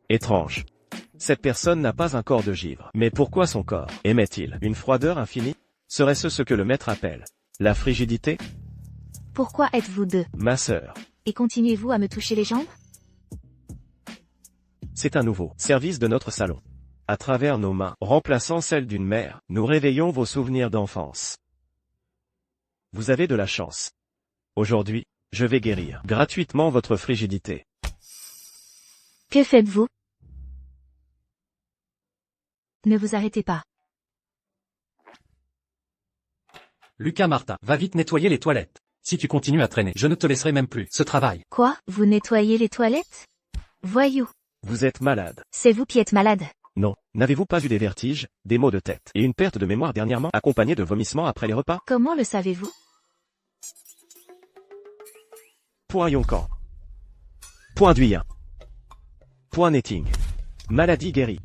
Étrange. Cette personne n'a pas un corps de givre. Mais pourquoi son corps émet-il une froideur infinie? Serait-ce ce que le maître appelle la frigidité? Pourquoi êtes-vous deux? Ma sœur. Et continuez-vous à me toucher les jambes? C'est un nouveau service de notre salon. À travers nos mains, remplaçant celles d'une mère, nous réveillons vos souvenirs d'enfance. Vous avez de la chance. Aujourd'hui, je vais guérir gratuitement votre frigidité. Que faites-vous? Ne vous arrêtez pas. Lucas Martin, va vite nettoyer les toilettes. Si tu continues à traîner, je ne te laisserai même plus ce travail. Quoi? Vous nettoyez les toilettes? Voyou. Vous êtes malade. C'est vous qui êtes malade. Non, n'avez-vous pas eu des vertiges, des maux de tête et une perte de mémoire dernièrement, accompagnée de vomissements après les repas? Comment le savez-vous? Point Yonkan. Point Duyen. Point Netting. Maladie guérie.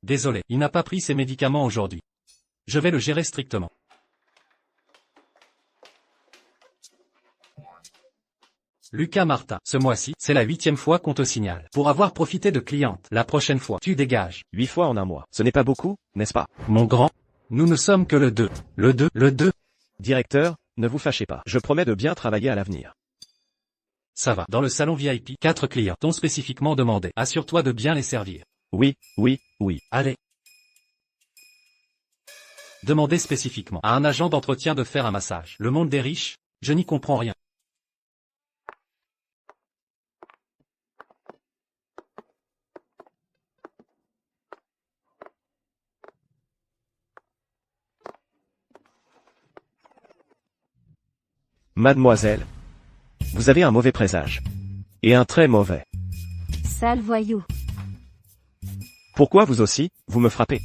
Désolé, il n'a pas pris ses médicaments aujourd'hui. Je vais le gérer strictement. Lucas Martin, ce mois-ci, c'est la 8e fois qu'on te signale. Pour avoir profité de clientes, la prochaine fois, tu dégages. 8 fois en un mois. Ce n'est pas beaucoup, n'est-ce pas? Mon grand, nous ne sommes que le 2. Le 2. Directeur, ne vous fâchez pas. Je promets de bien travailler à l'avenir. Ça va. Dans le salon VIP, 4 clients t'ont spécifiquement demandé. Assure-toi de bien les servir. Oui. Allez. Demandez spécifiquement à un agent d'entretien de faire un massage. Le monde des riches, je n'y comprends rien. Mademoiselle, vous avez un mauvais présage. Et un très mauvais. Sale voyou. Pourquoi vous aussi, vous me frappez?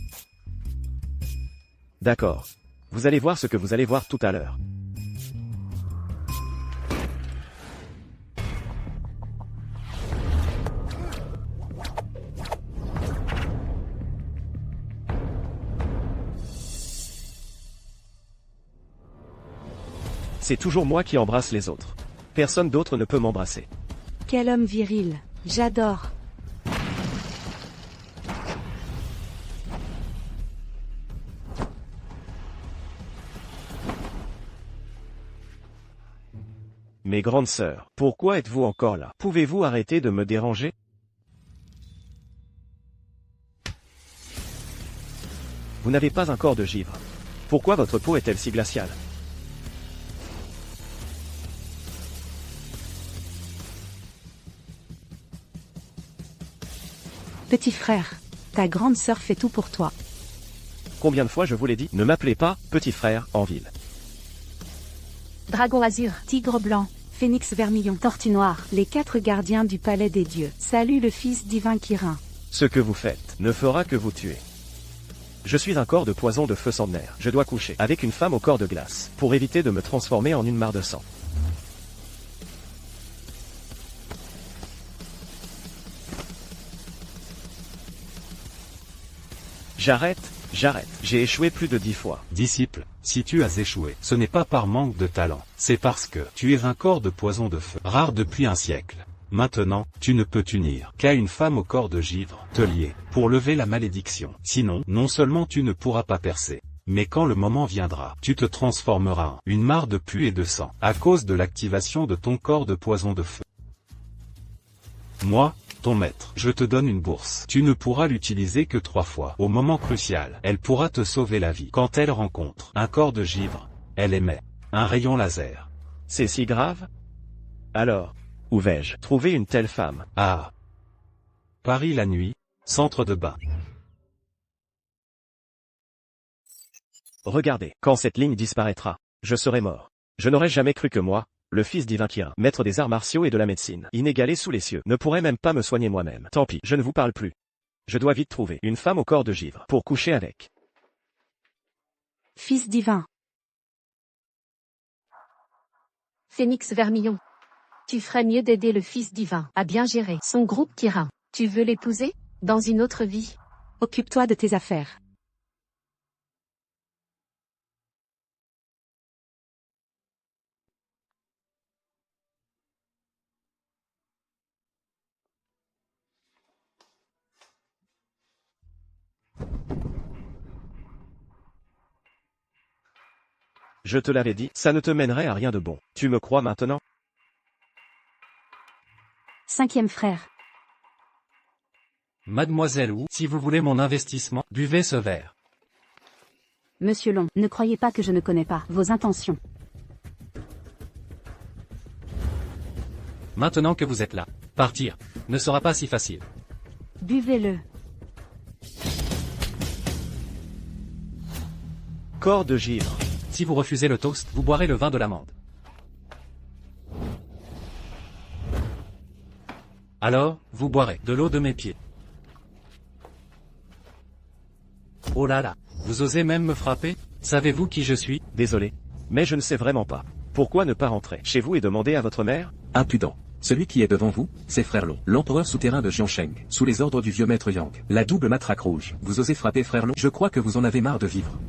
D'accord. Vous allez voir ce que vous allez voir tout à l'heure. C'est toujours moi qui embrasse les autres. Personne d'autre ne peut m'embrasser. Quel homme viril. J'adore. Mes grandes sœurs, pourquoi êtes-vous encore là? Pouvez-vous arrêter de me déranger? Vous n'avez pas un corps de givre. Pourquoi votre peau est-elle si glaciale? Petit frère, ta grande sœur fait tout pour toi. Combien de fois je vous l'ai dit, ne m'appelez pas petit frère en ville. Dragon azur. Tigre blanc, phénix vermillon, tortue noire, les 4 gardiens du palais des dieux. Salut le fils divin Kirin. Ce que vous faites ne fera que vous tuer. Je suis un corps de poison de feu centenaire. Je dois coucher avec une femme au corps de glace, pour éviter de me transformer en une mare de sang. J'arrête. J'ai échoué plus de 10 fois. Disciple, si tu as échoué, ce n'est pas par manque de talent, c'est parce que tu es un corps de poison de feu, rare depuis un siècle. Maintenant, tu ne peux t'unir qu'à une femme au corps de givre, te lier, pour lever la malédiction. Sinon, non seulement tu ne pourras pas percer, mais quand le moment viendra, tu te transformeras en une mare de pus et de sang, à cause de l'activation de ton corps de poison de feu. Moi, ton maître, je te donne une bourse. Tu ne pourras l'utiliser que 3 fois. Au moment crucial, elle pourra te sauver la vie. Quand elle rencontre un corps de givre, elle émet un rayon laser. C'est si grave? Alors, où vais-je trouver une telle femme? Ah. Paris la nuit, centre de bain. Regardez, quand cette ligne disparaîtra, je serai mort. Je n'aurais jamais cru que moi, le fils divin Kirin, maître des arts martiaux et de la médecine, inégalé sous les cieux, ne pourrait même pas me soigner moi-même. Tant pis, je ne vous parle plus. Je dois vite trouver une femme au corps de givre, pour coucher avec. Fils divin. Phénix vermillon. Tu ferais mieux d'aider le fils divin à bien gérer son groupe Kirin. Tu veux l'épouser? Dans une autre vie? Occupe-toi de tes affaires. Je te l'avais dit, ça ne te mènerait à rien de bon. Tu me crois maintenant? 5e frère. Mademoiselle Wu, si vous voulez mon investissement, buvez ce verre. Monsieur Long, ne croyez pas que je ne connais pas vos intentions. Maintenant que vous êtes là, partir ne sera pas si facile. Buvez-le. Corps de givre. Si vous refusez le toast, vous boirez le vin de l'amande. Alors, vous boirez de l'eau de mes pieds. Oh là là, vous osez même me frapper? Savez-vous qui je suis? Désolé. Mais je ne sais vraiment pas. Pourquoi ne pas rentrer chez vous et demander à votre mère? Impudent. Celui qui est devant vous, c'est Frère Long, l'empereur souterrain de Jiansheng, sous les ordres du vieux maître Yang. La double matraque rouge. Vous osez frapper Frère Long? Je crois que vous en avez marre de vivre.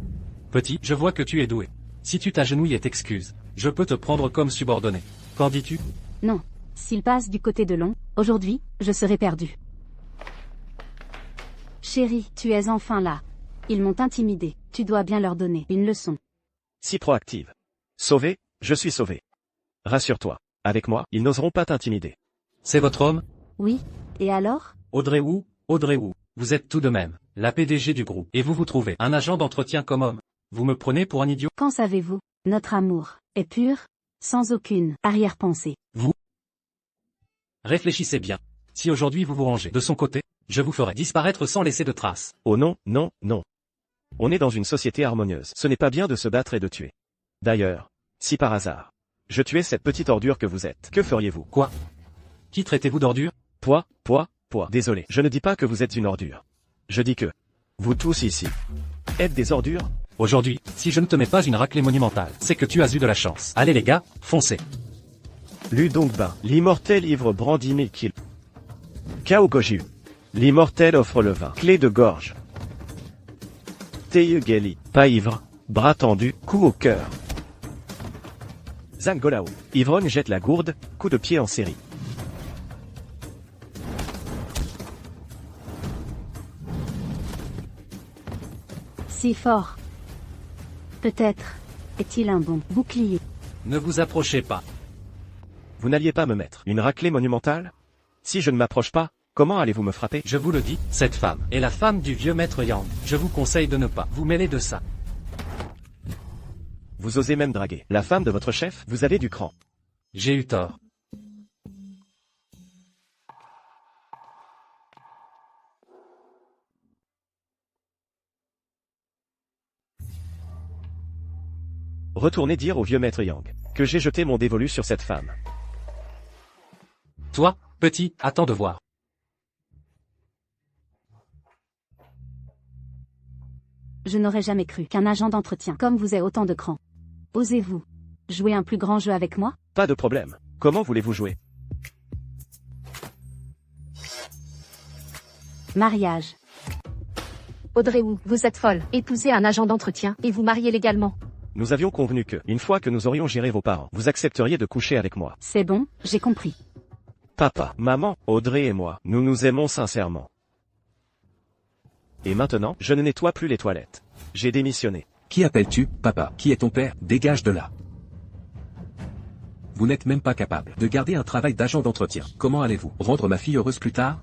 Petit, je vois que tu es doué. Si tu t'agenouilles et t'excuses, je peux te prendre comme subordonné. Qu'en dis-tu? Non. S'il passe du côté de Long, aujourd'hui, je serai perdu. Chérie, tu es enfin là. Ils m'ont intimidé. Tu dois bien leur donner une leçon. Si proactive. Sauvé, je suis sauvé. Rassure-toi. Avec moi, ils n'oseront pas t'intimider. C'est votre homme? Oui. Et alors? Audrey Wu, vous êtes tout de même la PDG du groupe, et vous vous trouvez un agent d'entretien comme homme. Vous me prenez pour un idiot? Qu'en savez-vous? Notre amour est pur, sans aucune arrière-pensée. Vous? Réfléchissez bien. Si aujourd'hui vous vous rangez de son côté, je vous ferai disparaître sans laisser de traces. Oh non, non, non. On est dans une société harmonieuse. Ce n'est pas bien de se battre et de tuer. D'ailleurs, si par hasard, je tuais cette petite ordure que vous êtes, que feriez-vous? Quoi? Qui traitez-vous d'ordure? Poids. Désolé, je ne dis pas que vous êtes une ordure. Je dis que, vous tous ici, êtes des ordures? Aujourd'hui, si je ne te mets pas une raclée monumentale, c'est que tu as eu de la chance. Allez les gars, foncez. Lu Dongbin, l'immortel ivre brandit 1000 kills. Kao Goju. L'immortel offre le vin. Clé de gorge. Teye Geli, pas ivre, bras tendu, coup au cœur. Zangolao. Ivrogne jette la gourde, coup de pied en série. Si fort. Peut-être est-il un bon bouclier. Ne vous approchez pas. Vous n'alliez pas me mettre une raclée monumentale? Si je ne m'approche pas, comment allez-vous me frapper? Je vous le dis, cette femme est la femme du vieux maître Yang. Je vous conseille de ne pas vous mêler de ça. Vous osez même draguer la femme de votre chef? Vous avez du cran. J'ai eu tort. Retournez dire au vieux maître Yang que j'ai jeté mon dévolu sur cette femme. Toi, petit, attends de voir. Je n'aurais jamais cru qu'un agent d'entretien comme vous ait autant de cran. Osez-vous jouer un plus grand jeu avec moi? Pas de problème. Comment voulez-vous jouer? Mariage. Audrey Wu, vous êtes folle. Épousez un agent d'entretien et vous mariez légalement. Nous avions convenu que, une fois que nous aurions géré vos parents, vous accepteriez de coucher avec moi. C'est bon, j'ai compris. Papa, maman, Audrey et moi, nous nous aimons sincèrement. Et maintenant, je ne nettoie plus les toilettes. J'ai démissionné. Qui appelles-tu, papa? Qui est ton père? Dégage de là. Vous n'êtes même pas capable de garder un travail d'agent d'entretien. Comment allez-vous rendre ma fille heureuse plus tard?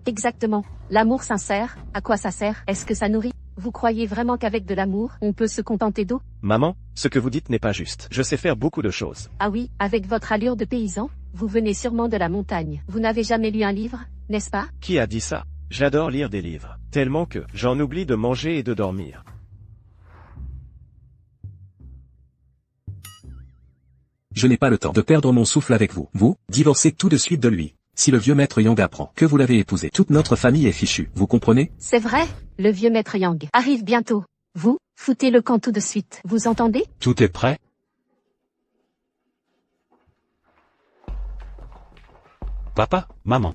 Exactement. L'amour sincère, à quoi ça sert? Est-ce que ça nourrit? Vous croyez vraiment qu'avec de l'amour, on peut se contenter d'eau? Maman, ce que vous dites n'est pas juste. Je sais faire beaucoup de choses. Ah oui, avec votre allure de paysan, vous venez sûrement de la montagne. Vous n'avez jamais lu un livre, n'est-ce pas? Qui a dit ça? J'adore lire des livres. Tellement que, j'en oublie de manger et de dormir. Je n'ai pas le temps de perdre mon souffle avec vous. Vous, divorcez tout de suite de lui. Si le vieux maître Yang apprend que vous l'avez épousé, toute notre famille est fichue. Vous comprenez? C'est vrai, le vieux maître Yang arrive bientôt. Vous, foutez le camp tout de suite. Vous entendez? Tout est prêt? Papa, maman.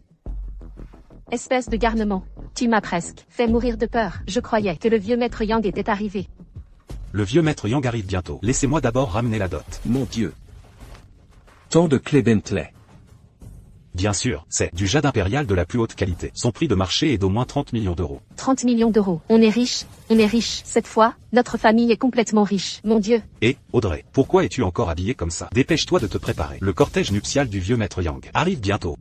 Espèce de garnement. Tu m'as presque fait mourir de peur. Je croyais que le vieux maître Yang était arrivé. Le vieux maître Yang arrive bientôt. Laissez-moi d'abord ramener la dot. Mon Dieu. Tant de clés Bentley. Bien sûr, c'est du jade impérial de la plus haute qualité. Son prix de marché est d'au moins 30 millions d'euros. 30 millions d'euros. On est riche. On est riche. Cette fois, notre famille est complètement riche. Mon Dieu. Et, Audrey, pourquoi es-tu encore habillée comme ça? Dépêche-toi de te préparer. Le cortège nuptial du vieux maître Yang arrive bientôt.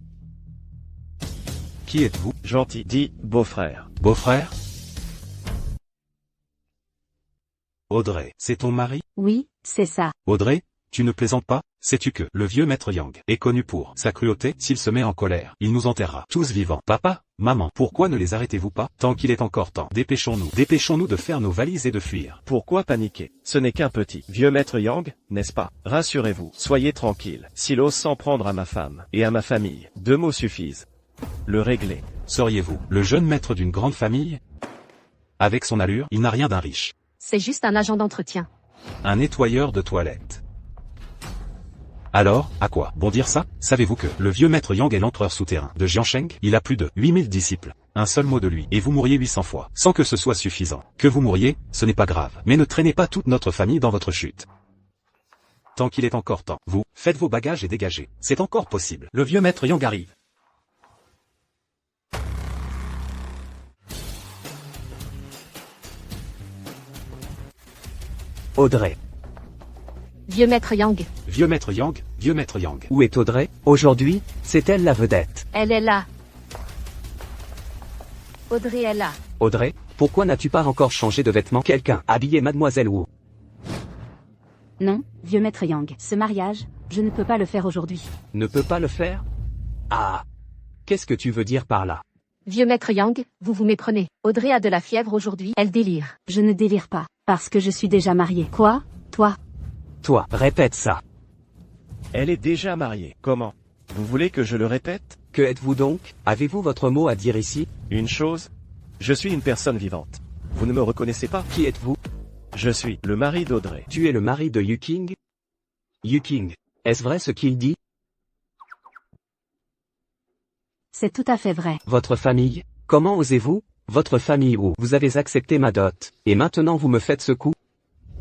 Qui êtes-vous? Gentil, dit beau-frère. Beau-frère? Audrey, c'est ton mari? Oui, c'est ça. Audrey, tu ne plaisantes pas? Sais-tu que le vieux maître Yang est connu pour sa cruauté? S'il se met en colère, il nous enterrera tous vivants. Papa, maman, pourquoi ne les arrêtez-vous pas? Tant qu'il est encore temps, dépêchons-nous de faire nos valises et de fuir. Pourquoi paniquer? Ce n'est qu'un petit vieux maître Yang, n'est-ce pas? Rassurez-vous, soyez tranquille. S'il ose s'en prendre à ma femme et à ma famille, 2 mots suffisent. Le régler. Seriez-vous le jeune maître d'une grande famille? Avec son allure, il n'a rien d'un riche. C'est juste un agent d'entretien. Un nettoyeur de toilettes. Alors, à quoi bon dire ça? Savez-vous que le vieux maître Yang est l'empereur souterrain de Jiansheng? Il a plus de 8000 disciples. Un seul mot de lui, et vous mourriez 800 fois, sans que ce soit suffisant. Que vous mourriez, ce n'est pas grave, mais ne traînez pas toute notre famille dans votre chute. Tant qu'il est encore temps, vous, faites vos bagages et dégagez. C'est encore possible. Le vieux maître Yang arrive. Audrey. Vieux maître Yang. Vieux maître Yang, vieux maître Yang. Où est Audrey? Aujourd'hui, c'est elle la vedette. Elle est là. Audrey est là. Audrey, pourquoi n'as-tu pas encore changé de vêtements? Quelqu'un habillé Mademoiselle Wu? Non, vieux maître Yang. Ce mariage, je ne peux pas le faire aujourd'hui. Ne peut pas le faire? Ah. Qu'est-ce que tu veux dire par là? Vieux maître Yang, vous vous méprenez. Audrey a de la fièvre aujourd'hui, elle délire. Je ne délire pas, parce que je suis déjà mariée. Quoi? Toi? Toi, répète ça. Elle est déjà mariée. Comment? Vous voulez que je le répète? Que êtes-vous donc? Avez-vous votre mot à dire ici? Une chose. Je suis une personne vivante. Vous ne me reconnaissez pas? Qui êtes-vous? Je suis le mari d'Audrey. Tu es le mari de Yu King? Yu King, est-ce vrai ce qu'il dit? C'est tout à fait vrai. Votre famille? Comment osez-vous? Votre famille où? Vous avez accepté ma dot, et maintenant vous me faites ce coup?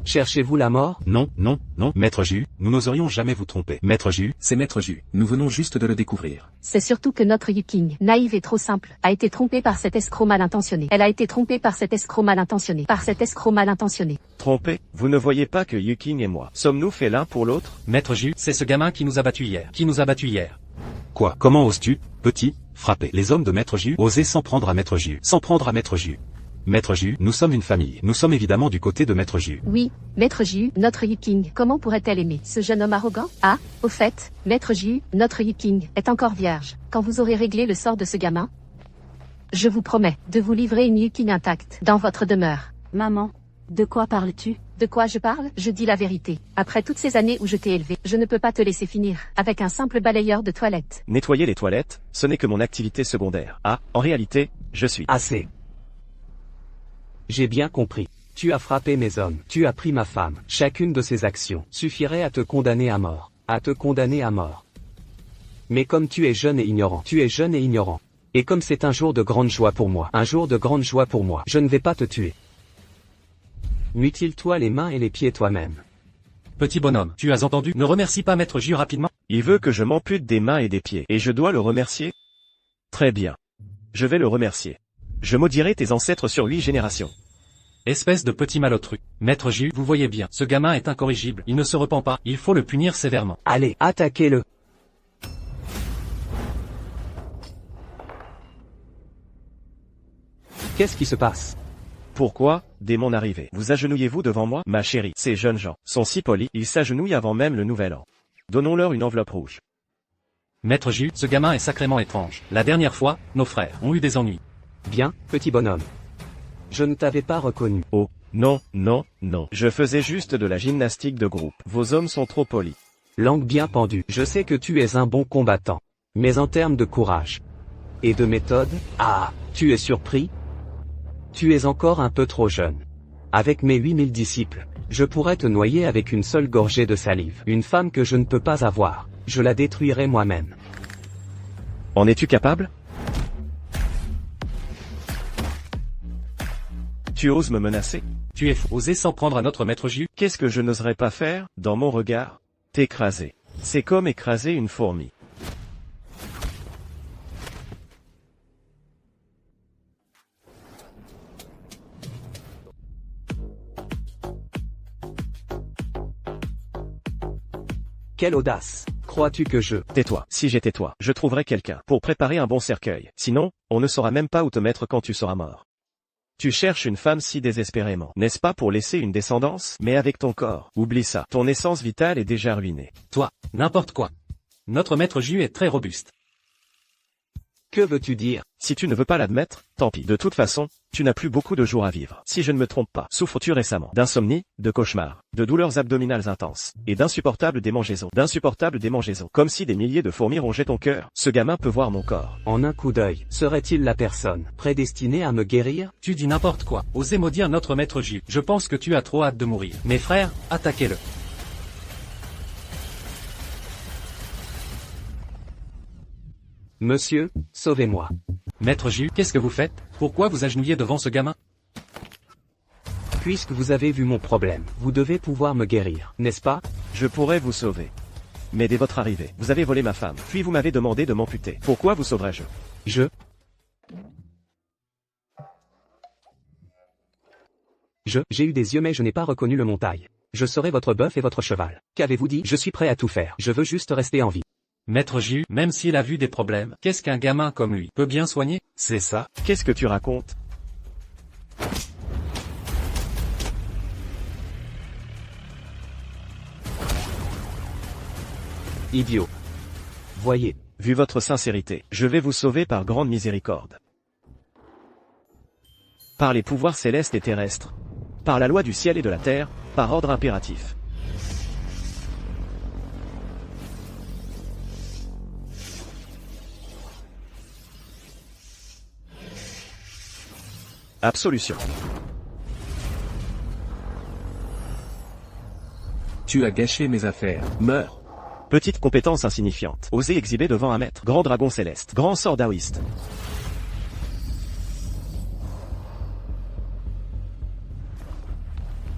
Cherchez-vous la mort? Non, non, non, maître Ju, nous n'oserions jamais vous tromper. Maître Ju, C'est maître Ju, nous venons juste de le découvrir. C'est surtout que notre Yu King, naïve et trop simple, a été trompée par cet escroc mal intentionné. Elle a été trompée par cet escroc mal intentionné. Par cet escroc mal intentionné. Trompé? Vous ne voyez pas que Yu King et moi sommes-nous faits l'un pour l'autre? Maître Ju, c'est ce gamin qui nous a battus hier. quoi? Comment oses-tu, petit, frapper les hommes de maître Ju? Oser s'en prendre à maître Ju, s'en prendre à maître Ju. Maître Ju, nous sommes une famille, nous sommes évidemment du côté de maître Ju. Oui, maître Ju, notre Yu King, comment pourrait-elle aimer ce jeune homme arrogant? Ah, au fait, maître Ju, notre Yu King, est encore vierge. Quand vous aurez réglé le sort de ce gamin, je vous promets de vous livrer une Yu King intacte dans votre demeure. Maman, de quoi parles-tu? De quoi je parle? Je dis la vérité. Après toutes ces années où je t'ai élevé, je ne peux pas te laisser finir avec un simple balayeur de toilette. Nettoyer les toilettes, ce n'est que mon activité secondaire. Ah, en réalité, je suis... Assez. J'ai bien compris. Tu as frappé mes hommes, tu as pris ma femme. Chacune de ces actions suffirait à te condamner à mort. À te condamner à mort. Mais comme tu es jeune et ignorant, Et comme c'est un jour de grande joie pour moi, je ne vais pas te tuer. Mutile-toi les mains et les pieds toi-même. Petit bonhomme, tu as entendu? Ne remercie pas maître Ju rapidement. Il veut que je m'ampute des mains et des pieds, et je dois le remercier? Très bien. Je vais le remercier. Je maudirai tes ancêtres sur 8 générations. Espèce de petit malotru. Maître Ju, vous voyez bien, ce gamin est incorrigible, il ne se repent pas, il faut le punir sévèrement. Allez, attaquez-le. Qu'est-ce qui se passe? Pourquoi, dès mon arrivée, vous agenouillez-vous devant moi? Ma chérie, ces jeunes gens sont si polis, ils s'agenouillent avant même le nouvel an. Donnons-leur une enveloppe rouge. Maître Ju, ce gamin est sacrément étrange. La dernière fois, nos frères ont eu des ennuis. Bien, petit bonhomme. Je ne t'avais pas reconnu. Oh, non, non, non. Je faisais juste de la gymnastique de groupe. Vos hommes sont trop polis. Langue bien pendue. Je sais que tu es un bon combattant. Mais en termes de courage et de méthode, ah, tu es surpris? Tu es encore un peu trop jeune. Avec mes 8000 disciples, je pourrais te noyer avec une seule gorgée de salive. Une femme que je ne peux pas avoir, je la détruirai moi-même. En es-tu capable? Tu oses me menacer? Tu es fou. Oser s'en prendre à notre maître Ju? Qu'est-ce que je n'oserais pas faire, dans mon regard? T'écraser. C'est comme écraser une fourmi. Quelle audace. Crois-tu que je... Tais-toi. Si j'étais toi, je trouverais quelqu'un pour préparer un bon cercueil. Sinon, on ne saura même pas où te mettre quand tu seras mort. Tu cherches une femme si désespérément, n'est-ce pas pour laisser une descendance? Mais avec ton corps, oublie ça. Ton essence vitale est déjà ruinée. Toi, n'importe quoi. Notre maître Ju est très robuste. Que veux-tu dire? Si tu ne veux pas l'admettre, tant pis. De toute façon, tu n'as plus beaucoup de jours à vivre. Si je ne me trompe pas, souffres-tu récemment d'insomnie, de cauchemars, de douleurs abdominales intenses, et d'insupportables démangeaisons. Comme si des milliers de fourmis rongeaient ton cœur. Ce gamin peut voir mon corps. En un coup d'œil, serait-il la personne prédestinée à me guérir? Tu dis n'importe quoi. Osez maudire notre maître Ju. Je pense que tu as trop hâte de mourir. Mes frères, attaquez-le. Monsieur, sauvez-moi. Maître Ju, qu'est-ce que vous faites? Pourquoi vous agenouillez devant ce gamin? Puisque vous avez vu mon problème, vous devez pouvoir me guérir, n'est-ce pas? Je pourrais vous sauver. Mais dès votre arrivée, vous avez volé ma femme, puis vous m'avez demandé de m'amputer. Pourquoi vous sauverais-je? J'ai eu des yeux mais je n'ai pas reconnu le montagne. Je serai votre bœuf et votre cheval. Qu'avez-vous dit? Je suis prêt à tout faire. Je veux juste rester en vie. Maître Ju, même s'il a vu des problèmes, qu'est-ce qu'un gamin comme lui peut bien soigner? C'est ça? Qu'est-ce que tu racontes? Idiot. Voyez. Vu votre sincérité, je vais vous sauver par grande miséricorde. Par les pouvoirs célestes et terrestres. Par la loi du ciel et de la terre, par ordre impératif. Absolution. Tu as gâché mes affaires. Meurs. Petite compétence insignifiante. Osez exhiber devant un maître. Grand dragon céleste. Grand sort daoïste.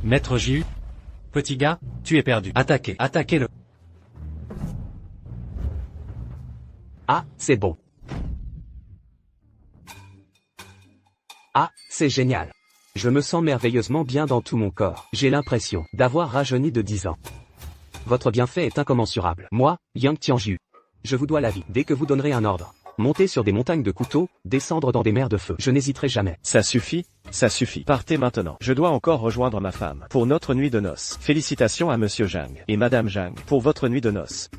Maître Ju. Petit gars, tu es perdu. Attaquez, attaquez-le. Ah, c'est bon. Ah, c'est génial. Je me sens merveilleusement bien dans tout mon corps. J'ai l'impression d'avoir rajeuni de 10 ans. Votre bienfait est incommensurable. Moi, Yang Tianju. Je vous dois la vie. Dès que vous donnerez un ordre. Monter sur des montagnes de couteaux, descendre dans des mers de feu. Je n'hésiterai jamais. Ça suffit, ça suffit. Partez maintenant. Je dois encore rejoindre ma femme pour notre nuit de noces. Félicitations à Monsieur Zhang et Madame Zhang pour votre nuit de noces.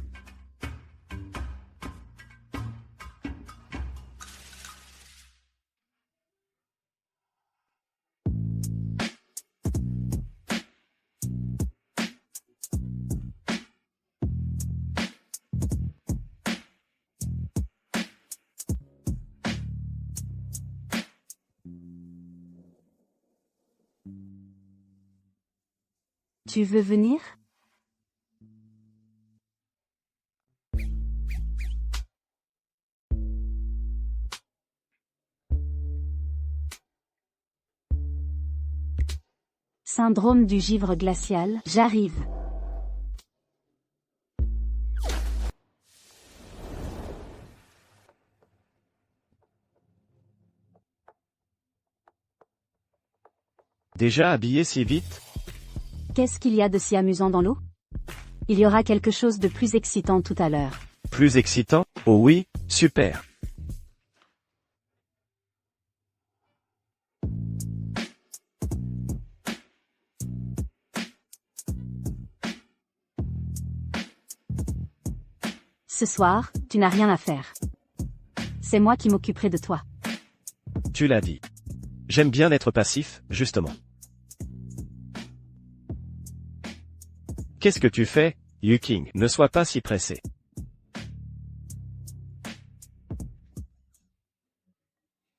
Tu veux venir? Syndrome du givre glacial, j'arrive. Déjà habillé si vite? Qu'est-ce qu'il y a de si amusant dans l'eau? Il y aura quelque chose de plus excitant tout à l'heure. Plus excitant? Oh oui, super. Ce soir, tu n'as rien à faire. C'est moi qui m'occuperai de toi. Tu l'as dit. J'aime bien être passif, justement. Qu'est-ce que tu fais, Yu King? Ne sois pas si pressé.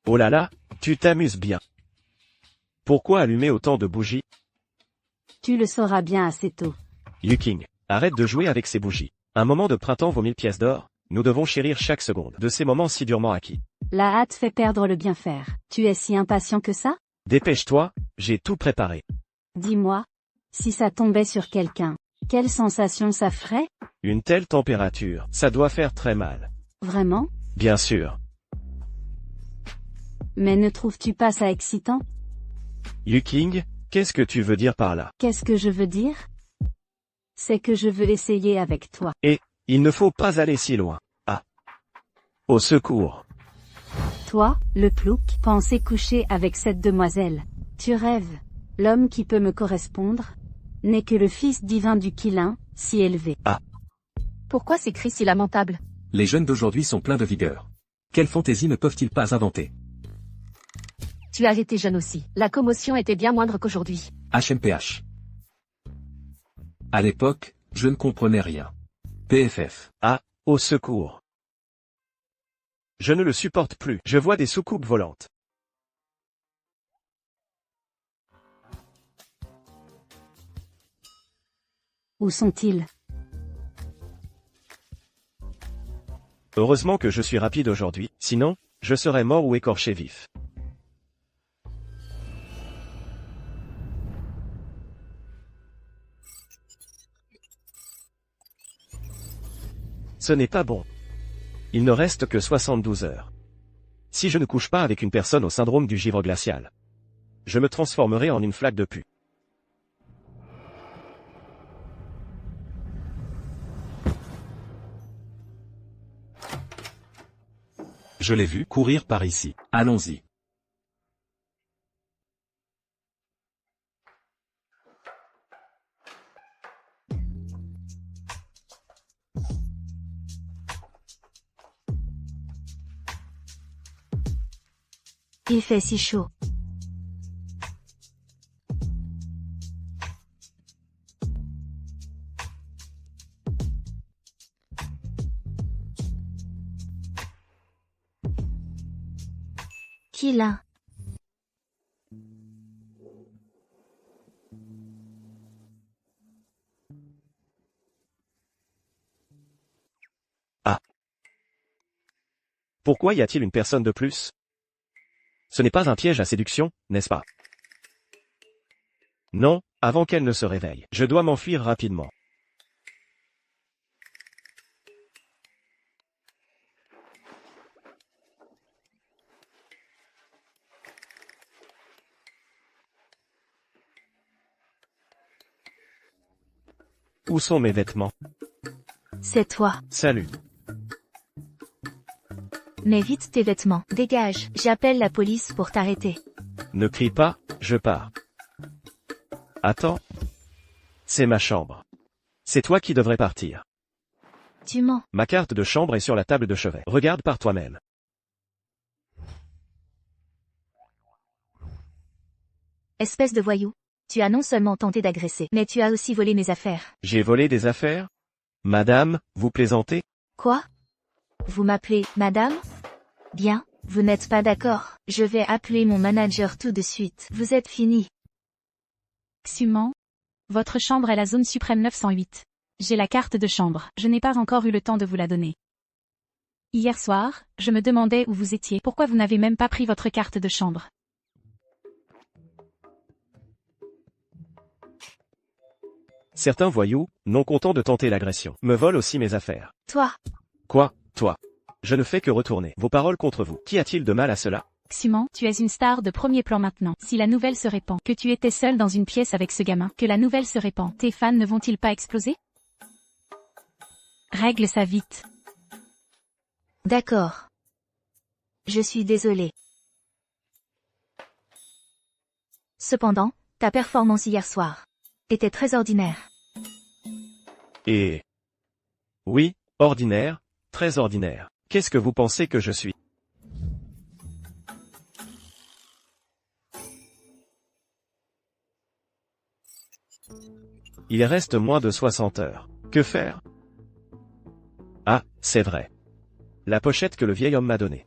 Oh là là, tu t'amuses bien. Pourquoi allumer autant de bougies? Tu le sauras bien assez tôt. Yu King, arrête de jouer avec ces bougies. Un moment de printemps vaut 1000 pièces d'or, nous devons chérir chaque seconde de ces moments si durement acquis. La hâte fait perdre le bien faire. Tu es si impatient que ça? Dépêche-toi, j'ai tout préparé. Dis-moi, si ça tombait sur quelqu'un, quelle sensation ça ferait? Une telle température, ça doit faire très mal. Vraiment? Bien sûr. Mais ne trouves-tu pas ça excitant? Yu King, qu'est-ce que tu veux dire par là? Qu'est-ce que je veux dire? C'est que je veux essayer avec toi. Il ne faut pas aller si loin. Ah. Au secours. Toi, le plouc, pensais coucher avec cette demoiselle. Tu rêves. L'homme qui peut me correspondre n'est que le fils divin du Quilin, si élevé. Pourquoi ces cris si lamentables? Les jeunes d'aujourd'hui sont pleins de vigueur. Quelle fantaisie ne peuvent-ils pas inventer? Tu as été jeune aussi. La commotion était bien moindre qu'aujourd'hui. HMPH. À l'époque, je ne comprenais rien. PFF. Ah, au secours. Je ne le supporte plus. Je vois des soucoupes volantes. Où sont-ils? Heureusement que je suis rapide aujourd'hui, sinon, je serais mort ou écorché vif. Ce n'est pas bon. Il ne reste que 72 heures. Si je ne couche pas avec une personne au syndrome du givre glacial, je me transformerai en une flaque de pu. Je l'ai vu courir par ici. Allons-y. Il fait si chaud. Quilin. Pourquoi y a-t-il une personne de plus? Ce n'est pas un piège à séduction, n'est-ce pas? Non, avant qu'elle ne se réveille. Je dois m'enfuir rapidement. Où sont mes vêtements? C'est toi. Salut. Mets vite tes vêtements. Dégage. J'appelle la police pour t'arrêter. Ne crie pas, je pars. Attends. C'est ma chambre. C'est toi qui devrais partir. Tu mens. Ma carte de chambre est sur la table de chevet. Regarde par toi-même. Espèce de voyou. Tu as non seulement tenté d'agresser, mais tu as aussi volé mes affaires. J'ai volé des affaires? Madame, vous plaisantez? Quoi? Vous m'appelez madame? Bien, vous n'êtes pas d'accord. Je vais appeler mon manager tout de suite. Vous êtes fini. Xuman. Votre chambre est la zone suprême 908. J'ai la carte de chambre. Je n'ai pas encore eu le temps de vous la donner. Hier soir, je me demandais où vous étiez. Pourquoi vous n'avez même pas pris votre carte de chambre? Certains voyous, non contents de tenter l'agression, me volent aussi mes affaires. Toi. Quoi, toi? Je ne fais que retourner vos paroles contre vous. Qu'y a-t-il de mal à cela? Xuman, tu es une star de premier plan maintenant. Si la nouvelle se répand, que tu étais seul dans une pièce avec ce gamin, que la nouvelle se répand, tes fans ne vont-ils pas exploser? Règle ça vite. D'accord. Je suis désolé. Cependant, ta performance hier soir était très ordinaire. Et... Oui, ordinaire, très ordinaire. Qu'est-ce que vous pensez que je suis? Il reste moins de 60 heures. Que faire? Ah, c'est vrai. La pochette que le vieil homme m'a donnée.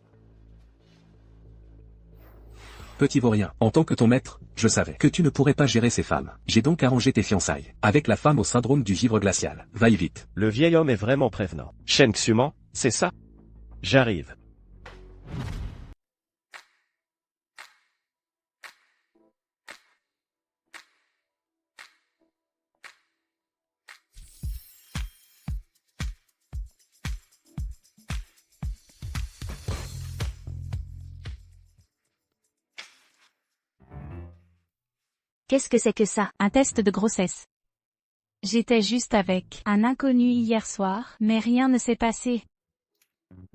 Petit vaurien, en tant que ton maître, je savais que tu ne pourrais pas gérer ces femmes. J'ai donc arrangé tes fiançailles, avec la femme au syndrome du givre glacial. Va-y vite. Le vieil homme est vraiment prévenant. Shen Xuman, c'est ça? J'arrive. Qu'est-ce que c'est que ça? Un test de grossesse. J'étais juste avec un inconnu hier soir, mais rien ne s'est passé.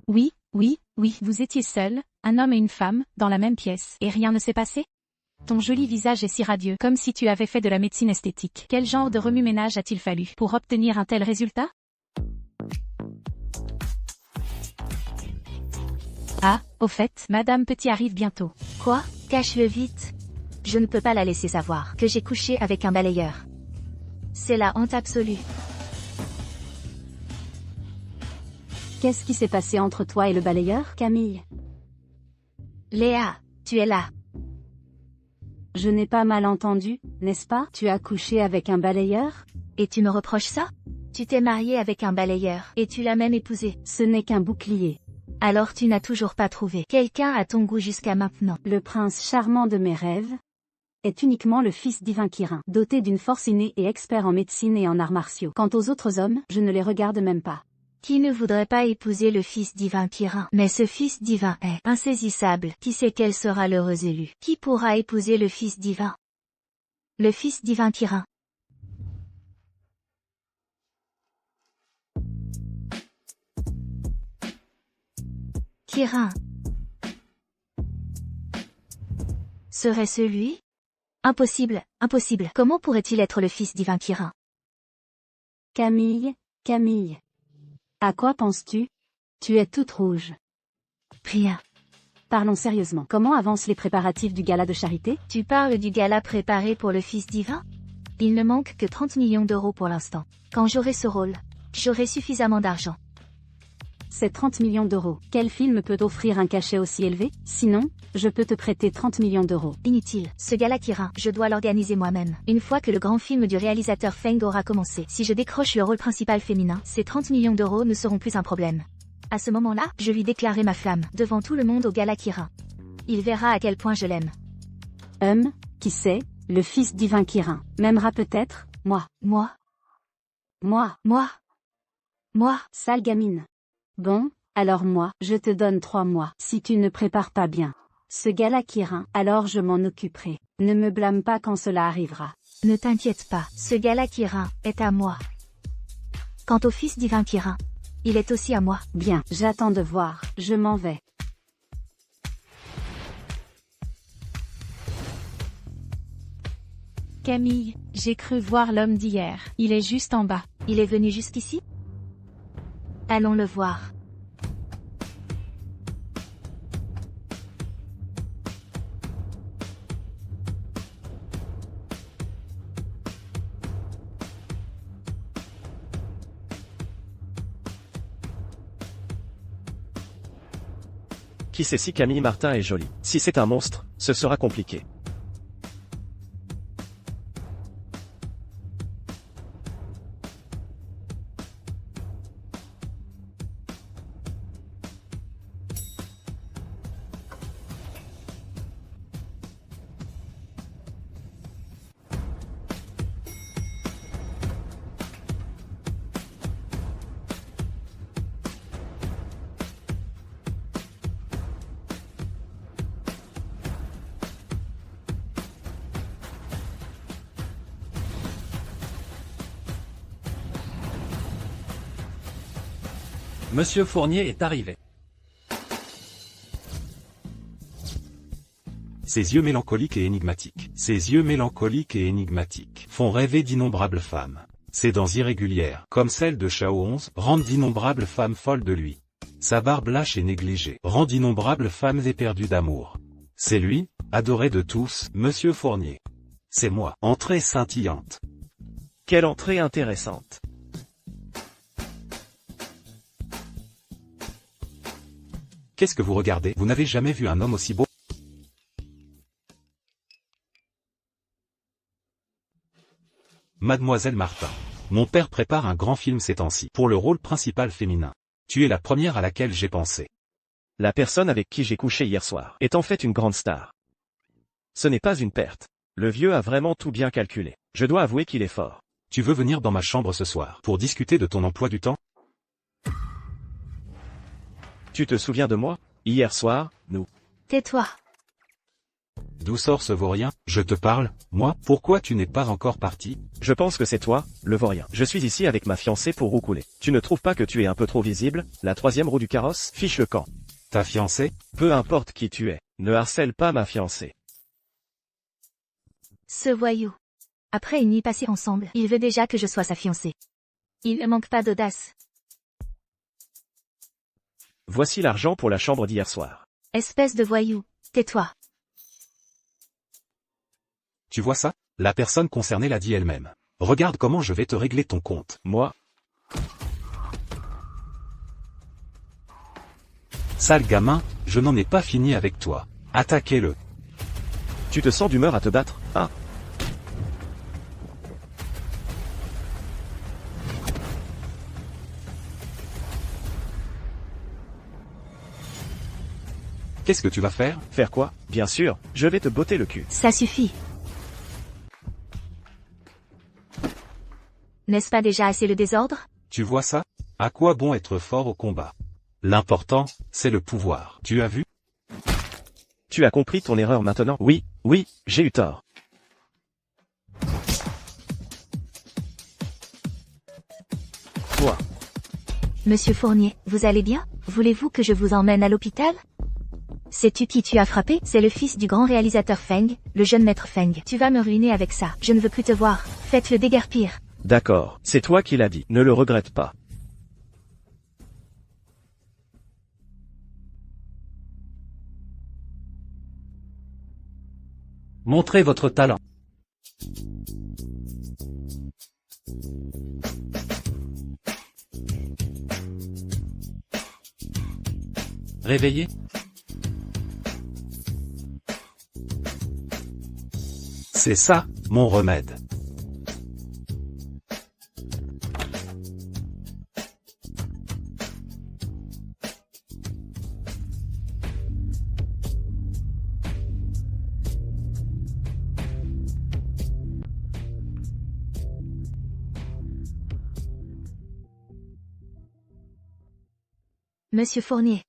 Oui, vous étiez seul, un homme et une femme, dans la même pièce, et rien ne s'est passé? Ton joli visage est si radieux, comme si tu avais fait de la médecine esthétique. Quel genre de remue-ménage a-t-il fallu pour obtenir un tel résultat? Ah, au fait, Madame Petit arrive bientôt. Quoi? Cache-le vite. Je ne peux pas la laisser savoir que j'ai couché avec un balayeur. C'est la honte absolue. Qu'est-ce qui s'est passé entre toi et le balayeur, Camille? Léa, tu es là. Je n'ai pas mal entendu, n'est-ce pas? Tu as couché avec un balayeur? Et tu me reproches ça? Tu t'es mariée avec un balayeur, et tu l'as même épousé. Ce n'est qu'un bouclier. Alors tu n'as toujours pas trouvé quelqu'un à ton goût jusqu'à maintenant. Le prince charmant de mes rêves est uniquement le fils divin Kirin, doté d'une force innée et expert en médecine et en arts martiaux. Quant aux autres hommes, je ne les regarde même pas. Qui ne voudrait pas épouser le fils divin Kirin? Mais ce fils divin est insaisissable. Qui sait quel sera l'heureux élu? Qui pourra épouser le fils divin? Le fils divin Kirin. Kirin. Serait-ce lui? Impossible, impossible. Comment pourrait-il être le fils divin Kirin? Camille, Camille. À quoi penses-tu? Tu es toute rouge. Rien. Parlons sérieusement. Comment avancent les préparatifs du gala de charité? Tu parles du gala préparé pour le fils divin? Il ne manque que 30 millions d'euros pour l'instant. Quand j'aurai ce rôle, j'aurai suffisamment d'argent. C'est 30 millions d'euros. Quel film peut offrir un cachet aussi élevé? Sinon, je peux te prêter 30 millions d'euros. Inutile. Ce gala Kirin, je dois l'organiser moi-même. Une fois que le grand film du réalisateur Feng aura commencé, si je décroche le rôle principal féminin, ces 30 millions d'euros ne seront plus un problème. À ce moment-là, je lui déclarerai ma flamme, devant tout le monde au gala Kirin. Il verra à quel point je l'aime. Qui sait, le fils divin Kirin m'aimera peut-être, moi. Sale gamine. Bon, alors moi, je te donne 3 mois. Si tu ne prépares pas bien ce gala Kirin, alors je m'en occuperai. Ne me blâme pas quand cela arrivera. Ne t'inquiète pas, ce gala Kirin est à moi. Quant au fils divin Kirin, il est aussi à moi. Bien, j'attends de voir, je m'en vais. Camille, j'ai cru voir l'homme d'hier. Il est juste en bas. Il est venu jusqu'ici? Allons le voir. Qui sait si Camille Martin est jolie? Si c'est un monstre, ce sera compliqué. Monsieur Fournier est arrivé. Ses yeux mélancoliques et énigmatiques. Ses yeux mélancoliques et énigmatiques font rêver d'innombrables femmes. Ses dents irrégulières, comme celles de Shao XI, rendent d'innombrables femmes folles de lui. Sa barbe lâche et négligée rend d'innombrables femmes éperdues d'amour. C'est lui, adoré de tous, Monsieur Fournier. C'est moi, entrée scintillante. Quelle entrée intéressante. Qu'est-ce que vous regardez? Vous n'avez jamais vu un homme aussi beau? Mademoiselle Martin. Mon père prépare un grand film ces temps-ci, pour le rôle principal féminin. Tu es la première à laquelle j'ai pensé. La personne avec qui j'ai couché hier soir est en fait une grande star. Ce n'est pas une perte. Le vieux a vraiment tout bien calculé. Je dois avouer qu'il est fort. Tu veux venir dans ma chambre ce soir, pour discuter de ton emploi du temps? Tu te souviens de moi? Hier soir, nous. Tais-toi. D'où sort ce vaurien? Je te parle, moi? Pourquoi tu n'es pas encore parti? Je pense que c'est toi, le vaurien. Je suis ici avec ma fiancée pour roucouler. Tu ne trouves pas que tu es un peu trop visible, la troisième roue du carrosse? Fiche le camp. Ta fiancée? Peu importe qui tu es, ne harcèle pas ma fiancée. Ce voyou. Après une nuit passée ensemble, il veut déjà que je sois sa fiancée. Il ne manque pas d'audace. Voici l'argent pour la chambre d'hier soir. Espèce de voyou, tais-toi. Tu vois ça? La personne concernée l'a dit elle-même. Regarde comment je vais te régler ton compte. Moi? Sale gamin, je n'en ai pas fini avec toi. Attaquez-le. Tu te sens d'humeur à te battre? Ah. Qu'est-ce que tu vas faire? Faire quoi? Bien sûr, je vais te botter le cul. Ça suffit. N'est-ce pas déjà assez le désordre? Tu vois ça? À quoi bon être fort au combat? L'important, c'est le pouvoir. Tu as vu? Tu as compris ton erreur maintenant? Oui, j'ai eu tort. Toi. Monsieur Fournier, vous allez bien? Voulez-vous que je vous emmène à l'hôpital? Sais-tu qui tu as frappé? C'est le fils du grand réalisateur Feng, le jeune maître Feng. Tu vas me ruiner avec ça. Je ne veux plus te voir. Faites-le déguerpir. D'accord, c'est toi qui l'as dit. Ne le regrette pas. Montrez votre talent. Réveillez. C'est ça, mon remède. Monsieur Fournier.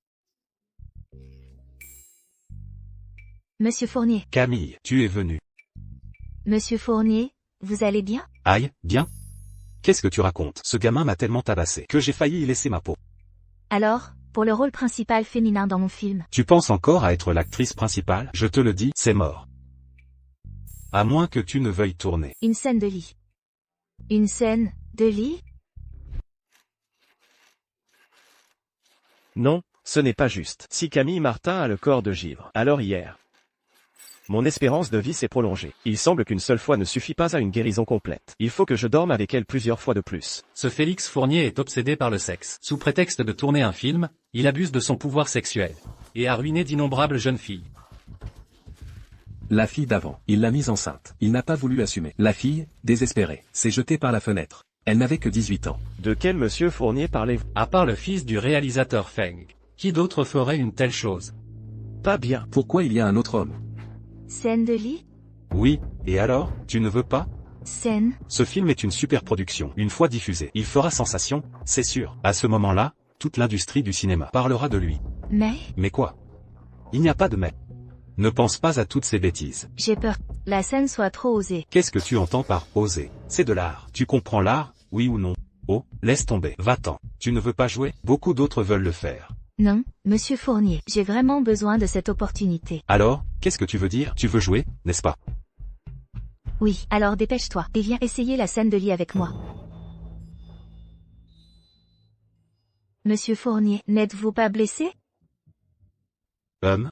Monsieur Fournier. Camille, tu es venu. Monsieur Fournier, vous allez bien? Aïe, bien? Qu'est-ce que tu racontes? Ce gamin m'a tellement tabassé que j'ai failli y laisser ma peau. Alors, pour le rôle principal féminin dans mon film. Tu penses encore à être l'actrice principale? Je te le dis, c'est mort. À moins que tu ne veuilles tourner. Une scène de lit. Une scène de lit? Non, ce n'est pas juste. Si Camille Martin a le corps de givre, alors hier. Mon espérance de vie s'est prolongée. Il semble qu'une seule fois ne suffit pas à une guérison complète. Il faut que je dorme avec elle plusieurs fois de plus. Ce Félix Fournier est obsédé par le sexe. Sous prétexte de tourner un film, il abuse de son pouvoir sexuel. Et a ruiné d'innombrables jeunes filles. La fille d'avant, il l'a mise enceinte. Il n'a pas voulu assumer. La fille, désespérée, s'est jetée par la fenêtre. Elle n'avait que 18 ans. De quel monsieur Fournier parlez-vous? À part le fils du réalisateur Feng. Qui d'autre ferait une telle chose? Pas bien. Pourquoi il y a un autre homme? Scène de lit? Oui, et alors, tu ne veux pas? Scène? Ce film est une super production. Une fois diffusé, il fera sensation, c'est sûr. À ce moment-là, toute l'industrie du cinéma parlera de lui. Mais quoi? Il n'y a pas de mais. Ne pense pas à toutes ces bêtises. J'ai peur. La scène soit trop osée. Qu'est-ce que tu entends par oser? C'est de l'art. Tu comprends l'art, oui ou non? Oh, laisse tomber. Va-t'en. Tu ne veux pas jouer? Beaucoup d'autres veulent le faire. Non, monsieur Fournier, j'ai vraiment besoin de cette opportunité. Alors, qu'est-ce que tu veux dire? Tu veux jouer, n'est-ce pas? Oui, alors dépêche-toi, et viens essayer la scène de lit avec moi. Monsieur Fournier, n'êtes-vous pas blessé?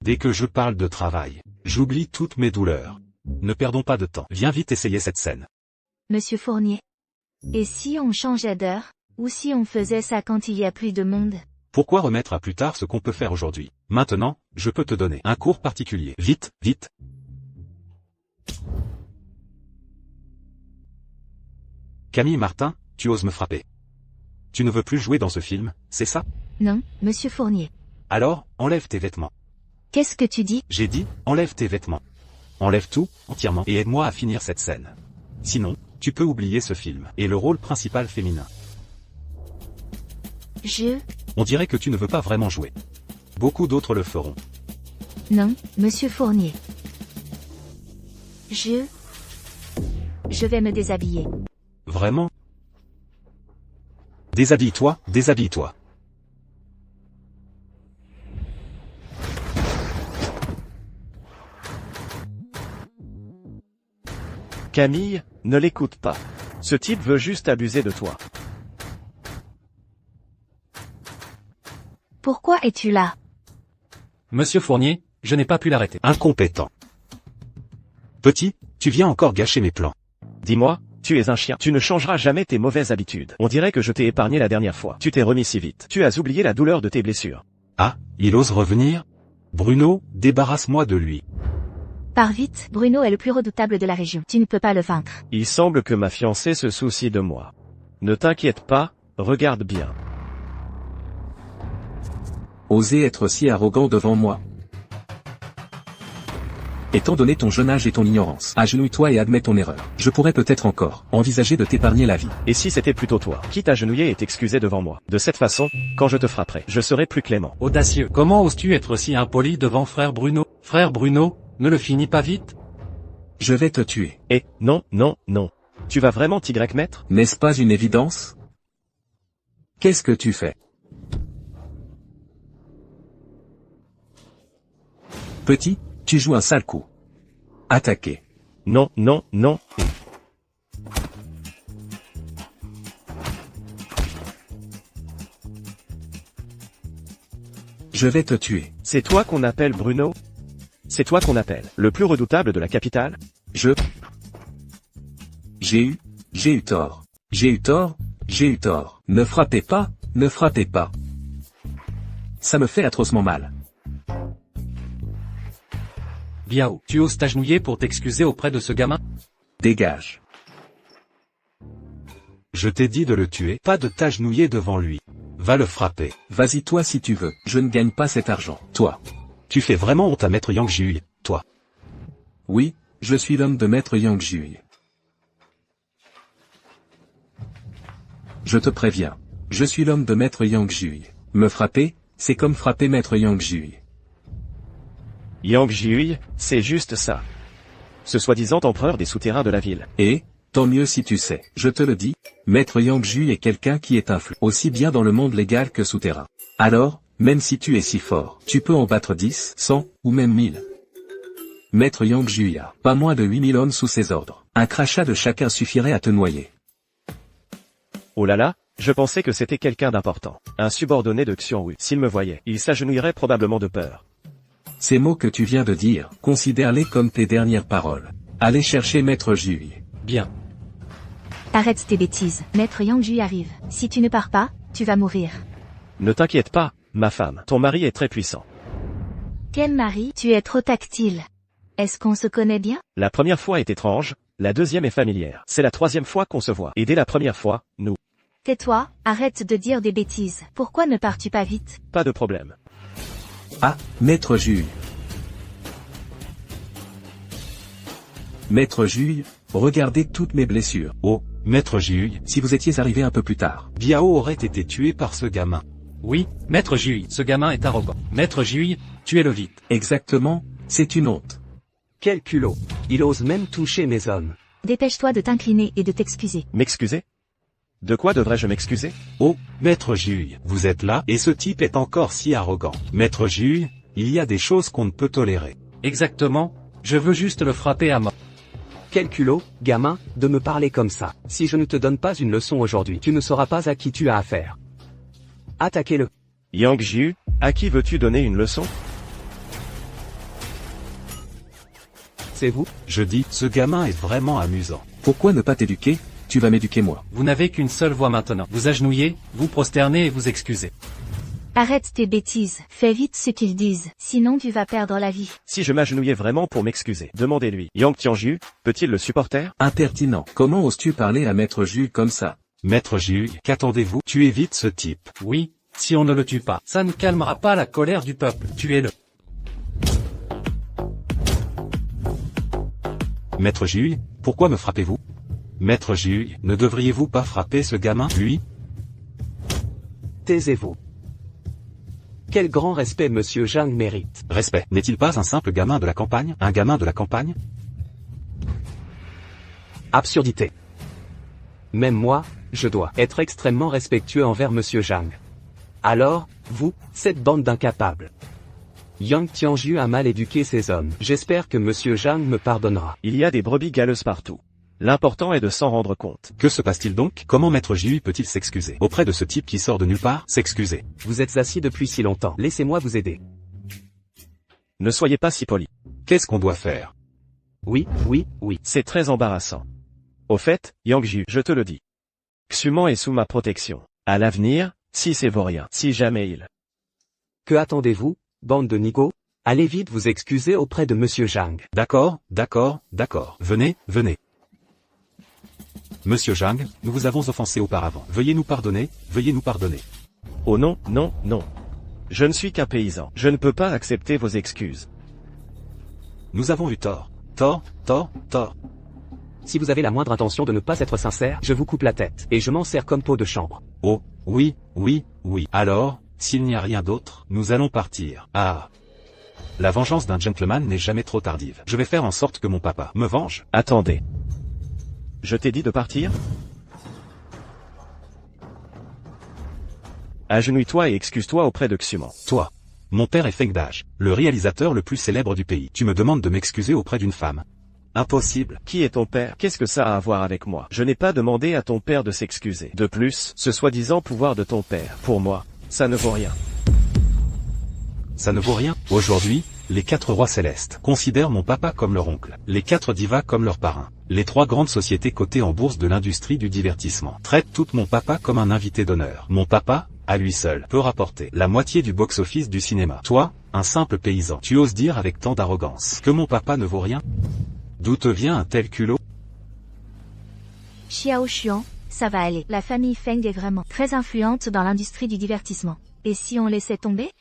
Dès que je parle de travail, j'oublie toutes mes douleurs. Ne perdons pas de temps. Viens vite essayer cette scène. Monsieur Fournier. Et si on changeait d'heure? Ou si on faisait ça quand il y a plus de monde? Pourquoi remettre à plus tard ce qu'on peut faire aujourd'hui? Maintenant, je peux te donner un cours particulier. Vite, vite. Camille Martin, tu oses me frapper. Tu ne veux plus jouer dans ce film, c'est ça? Non, monsieur Fournier. Alors, enlève tes vêtements. Qu'est-ce que tu dis? J'ai dit, enlève tes vêtements. Enlève tout, entièrement, et aide-moi à finir cette scène. Sinon, tu peux oublier ce film, et le rôle principal féminin. On dirait que tu ne veux pas vraiment jouer. Beaucoup d'autres le feront. Non, monsieur Fournier. Je vais me déshabiller. Vraiment? Déshabille-toi, déshabille-toi. Camille, ne l'écoute pas. Ce type veut juste abuser de toi. Pourquoi es-tu là? Monsieur Fournier, je n'ai pas pu l'arrêter. Incompétent. Petit, tu viens encore gâcher mes plans. Dis-moi, tu es un chien. Tu ne changeras jamais tes mauvaises habitudes. On dirait que je t'ai épargné la dernière fois. Tu t'es remis si vite. Tu as oublié la douleur de tes blessures. Ah, il ose revenir? Bruno, débarrasse-moi de lui. Pars vite, Bruno est le plus redoutable de la région. Tu ne peux pas le vaincre. Il semble que ma fiancée se soucie de moi. Ne t'inquiète pas, regarde bien. Oser être si arrogant devant moi. Étant donné ton jeune âge et ton ignorance, agenouille-toi et admets ton erreur. Je pourrais peut-être encore envisager de t'épargner la vie. Et si c'était plutôt toi, qui t'agenouillais et t'excusais devant moi? De cette façon, quand je te frapperai, je serai plus clément. Audacieux. Comment oses-tu être si impoli devant frère Bruno? Frère Bruno, ne le finis pas vite? Je vais te tuer. Eh, non, non, non. Tu vas vraiment t'y mettre? N'est-ce pas une évidence? Qu'est-ce que tu fais? Petit, tu joues un sale coup. Attaquer. Non, non, non. Je vais te tuer. C'est toi qu'on appelle Bruno? C'est toi qu'on appelle le plus redoutable de la capitale? J'ai eu tort. J'ai eu tort. Ne frappez pas, ne frappez pas. Ça me fait atrocement mal. Biao, tu oses t'agenouiller pour t'excuser auprès de ce gamin? Dégage. Je t'ai dit de le tuer, pas de t'agenouiller devant lui. Va le frapper. Vas-y toi si tu veux, je ne gagne pas cet argent. Toi. Tu fais vraiment honte à Maître Yang Jui, toi. Oui, je suis l'homme de Maître Yang Jui. Je te préviens. Je suis l'homme de Maître Yang Jui. Me frapper, c'est comme frapper Maître Yang Jui. Yang Jui, c'est juste ça. Ce soi-disant empereur des souterrains de la ville. Et, tant mieux si tu sais, je te le dis, Maître Yang Jui est quelqu'un qui est influent, aussi bien dans le monde légal que souterrain. Alors, même si tu es si fort, tu peux en battre 10, 100, ou même 1000. Maître Yang Jui a pas moins de 8000 hommes sous ses ordres. Un crachat de chacun suffirait à te noyer. Oh là là, je pensais que c'était quelqu'un d'important. Un subordonné de Xiongwu. S'il me voyait, il s'agenouillerait probablement de peur. Ces mots que tu viens de dire, considère-les comme tes dernières paroles. Allez chercher Maître Jui. Bien. Arrête tes bêtises. Maître Yang Jui arrive. Si tu ne pars pas, tu vas mourir. Ne t'inquiète pas, ma femme. Ton mari est très puissant. Quel mari? Tu es trop tactile. Est-ce qu'on se connaît bien? La première fois est étrange, la deuxième est familière. C'est la troisième fois qu'on se voit. Et dès la première fois, nous. Tais-toi, arrête de dire des bêtises. Pourquoi ne pars-tu pas vite? Pas de problème. Ah, Maître Jui. Maître Jui, regardez toutes mes blessures. Oh, Maître Jui, Si vous étiez arrivé un peu plus tard. Biao aurait été tué par ce gamin. Oui, Maître Jui, ce gamin est arrogant. Maître Jui, tuez-le vite. Exactement, c'est une honte. Quel culot. Il ose même toucher mes hommes. Dépêche-toi de t'incliner et de t'excuser. M'excuser? De quoi devrais-je m'excuser? Oh, Maître Jui, vous êtes là, et ce type est encore si arrogant. Maître Jui, il y a des choses qu'on ne peut tolérer. Exactement, je veux juste le frapper à mort. Quel culot, gamin, de me parler comme ça. Si je ne te donne pas une leçon aujourd'hui, tu ne sauras pas à qui tu as affaire. Attaquez-le. Yang Jui, à qui veux-tu donner une leçon? C'est vous? Je dis, ce gamin est vraiment amusant. Pourquoi ne pas t'éduquer? Tu vas m'éduquer moi. Vous n'avez qu'une seule voix maintenant. Vous agenouillez, vous prosternez et vous excusez. Arrête tes bêtises. Fais vite ce qu'ils disent. Sinon tu vas perdre la vie. Si je m'agenouillais vraiment pour m'excuser, demandez-lui. Yang Tianju, peut-il le supporter? Impertinent. Comment oses-tu parler à Maître Jui comme ça? Maître Jui, qu'attendez-vous? Tuez vite ce type. Oui, si on ne le tue pas, ça ne calmera pas la colère du peuple. Tuez-le. Maître Jui, pourquoi me frappez-vous? Maître Jui, ne devriez-vous pas frapper ce gamin, lui? Taisez-vous. Quel grand respect Monsieur Zhang mérite. Respect, n'est-il pas un simple gamin de la campagne? Un gamin de la campagne? Absurdité. Même moi, je dois être extrêmement respectueux envers Monsieur Zhang. Alors, vous, cette bande d'incapables. Yang Tianju a mal éduqué ses hommes. J'espère que Monsieur Zhang me pardonnera. Il y a des brebis galeuses partout. L'important est de s'en rendre compte. Que se passe-t-il donc? Comment Maître Jiu peut-il s'excuser auprès de ce type qui sort de nulle part? S'excuser. Vous êtes assis depuis si longtemps. Laissez-moi vous aider. Ne soyez pas si poli. Qu'est-ce qu'on doit faire? Oui. C'est très embarrassant. Au fait, Yang Jiu, je te le dis. Xuman est sous ma protection. À l'avenir, si c'est vaurien, si jamais il... Que attendez-vous, bande de nigauds? Allez vite vous excuser auprès de Monsieur Zhang. D'accord. Venez. Monsieur Zhang, nous vous avons offensé auparavant. Veuillez nous pardonner. Oh non. Je ne suis qu'un paysan. Je ne peux pas accepter vos excuses. Nous avons eu tort. Si vous avez la moindre intention de ne pas être sincère, je vous coupe la tête, et je m'en sers comme peau de chambre. Oh, oui. Alors, s'il n'y a rien d'autre, nous allons partir. Ah. La vengeance d'un gentleman n'est jamais trop tardive. Je vais faire en sorte que mon papa me venge. Attendez. Je t'ai dit de partir? Agenouille-toi et excuse-toi auprès de Xuman. Toi. Mon père est Feng Dage, le réalisateur le plus célèbre du pays. Tu me demandes de m'excuser auprès d'une femme. Impossible. Qui est ton père? Qu'est-ce que ça a à voir avec moi? Je n'ai pas demandé à ton père de s'excuser. De plus, ce soi-disant pouvoir de ton père, pour moi, ça ne vaut rien. Ça ne vaut rien. Aujourd'hui, les 4 rois célestes considèrent mon papa comme leur oncle, les 4 divas comme leur parrain. Les 3 grandes sociétés cotées en bourse de l'industrie du divertissement traitent tout mon papa comme un invité d'honneur. Mon papa, à lui seul, peut rapporter la moitié du box-office du cinéma. Toi, un simple paysan, tu oses dire avec tant d'arrogance que mon papa ne vaut rien? D'où te vient un tel culot? Xiao Xuan, ça va aller. La famille Feng est vraiment très influente dans l'industrie du divertissement. Et si on laissait tomber?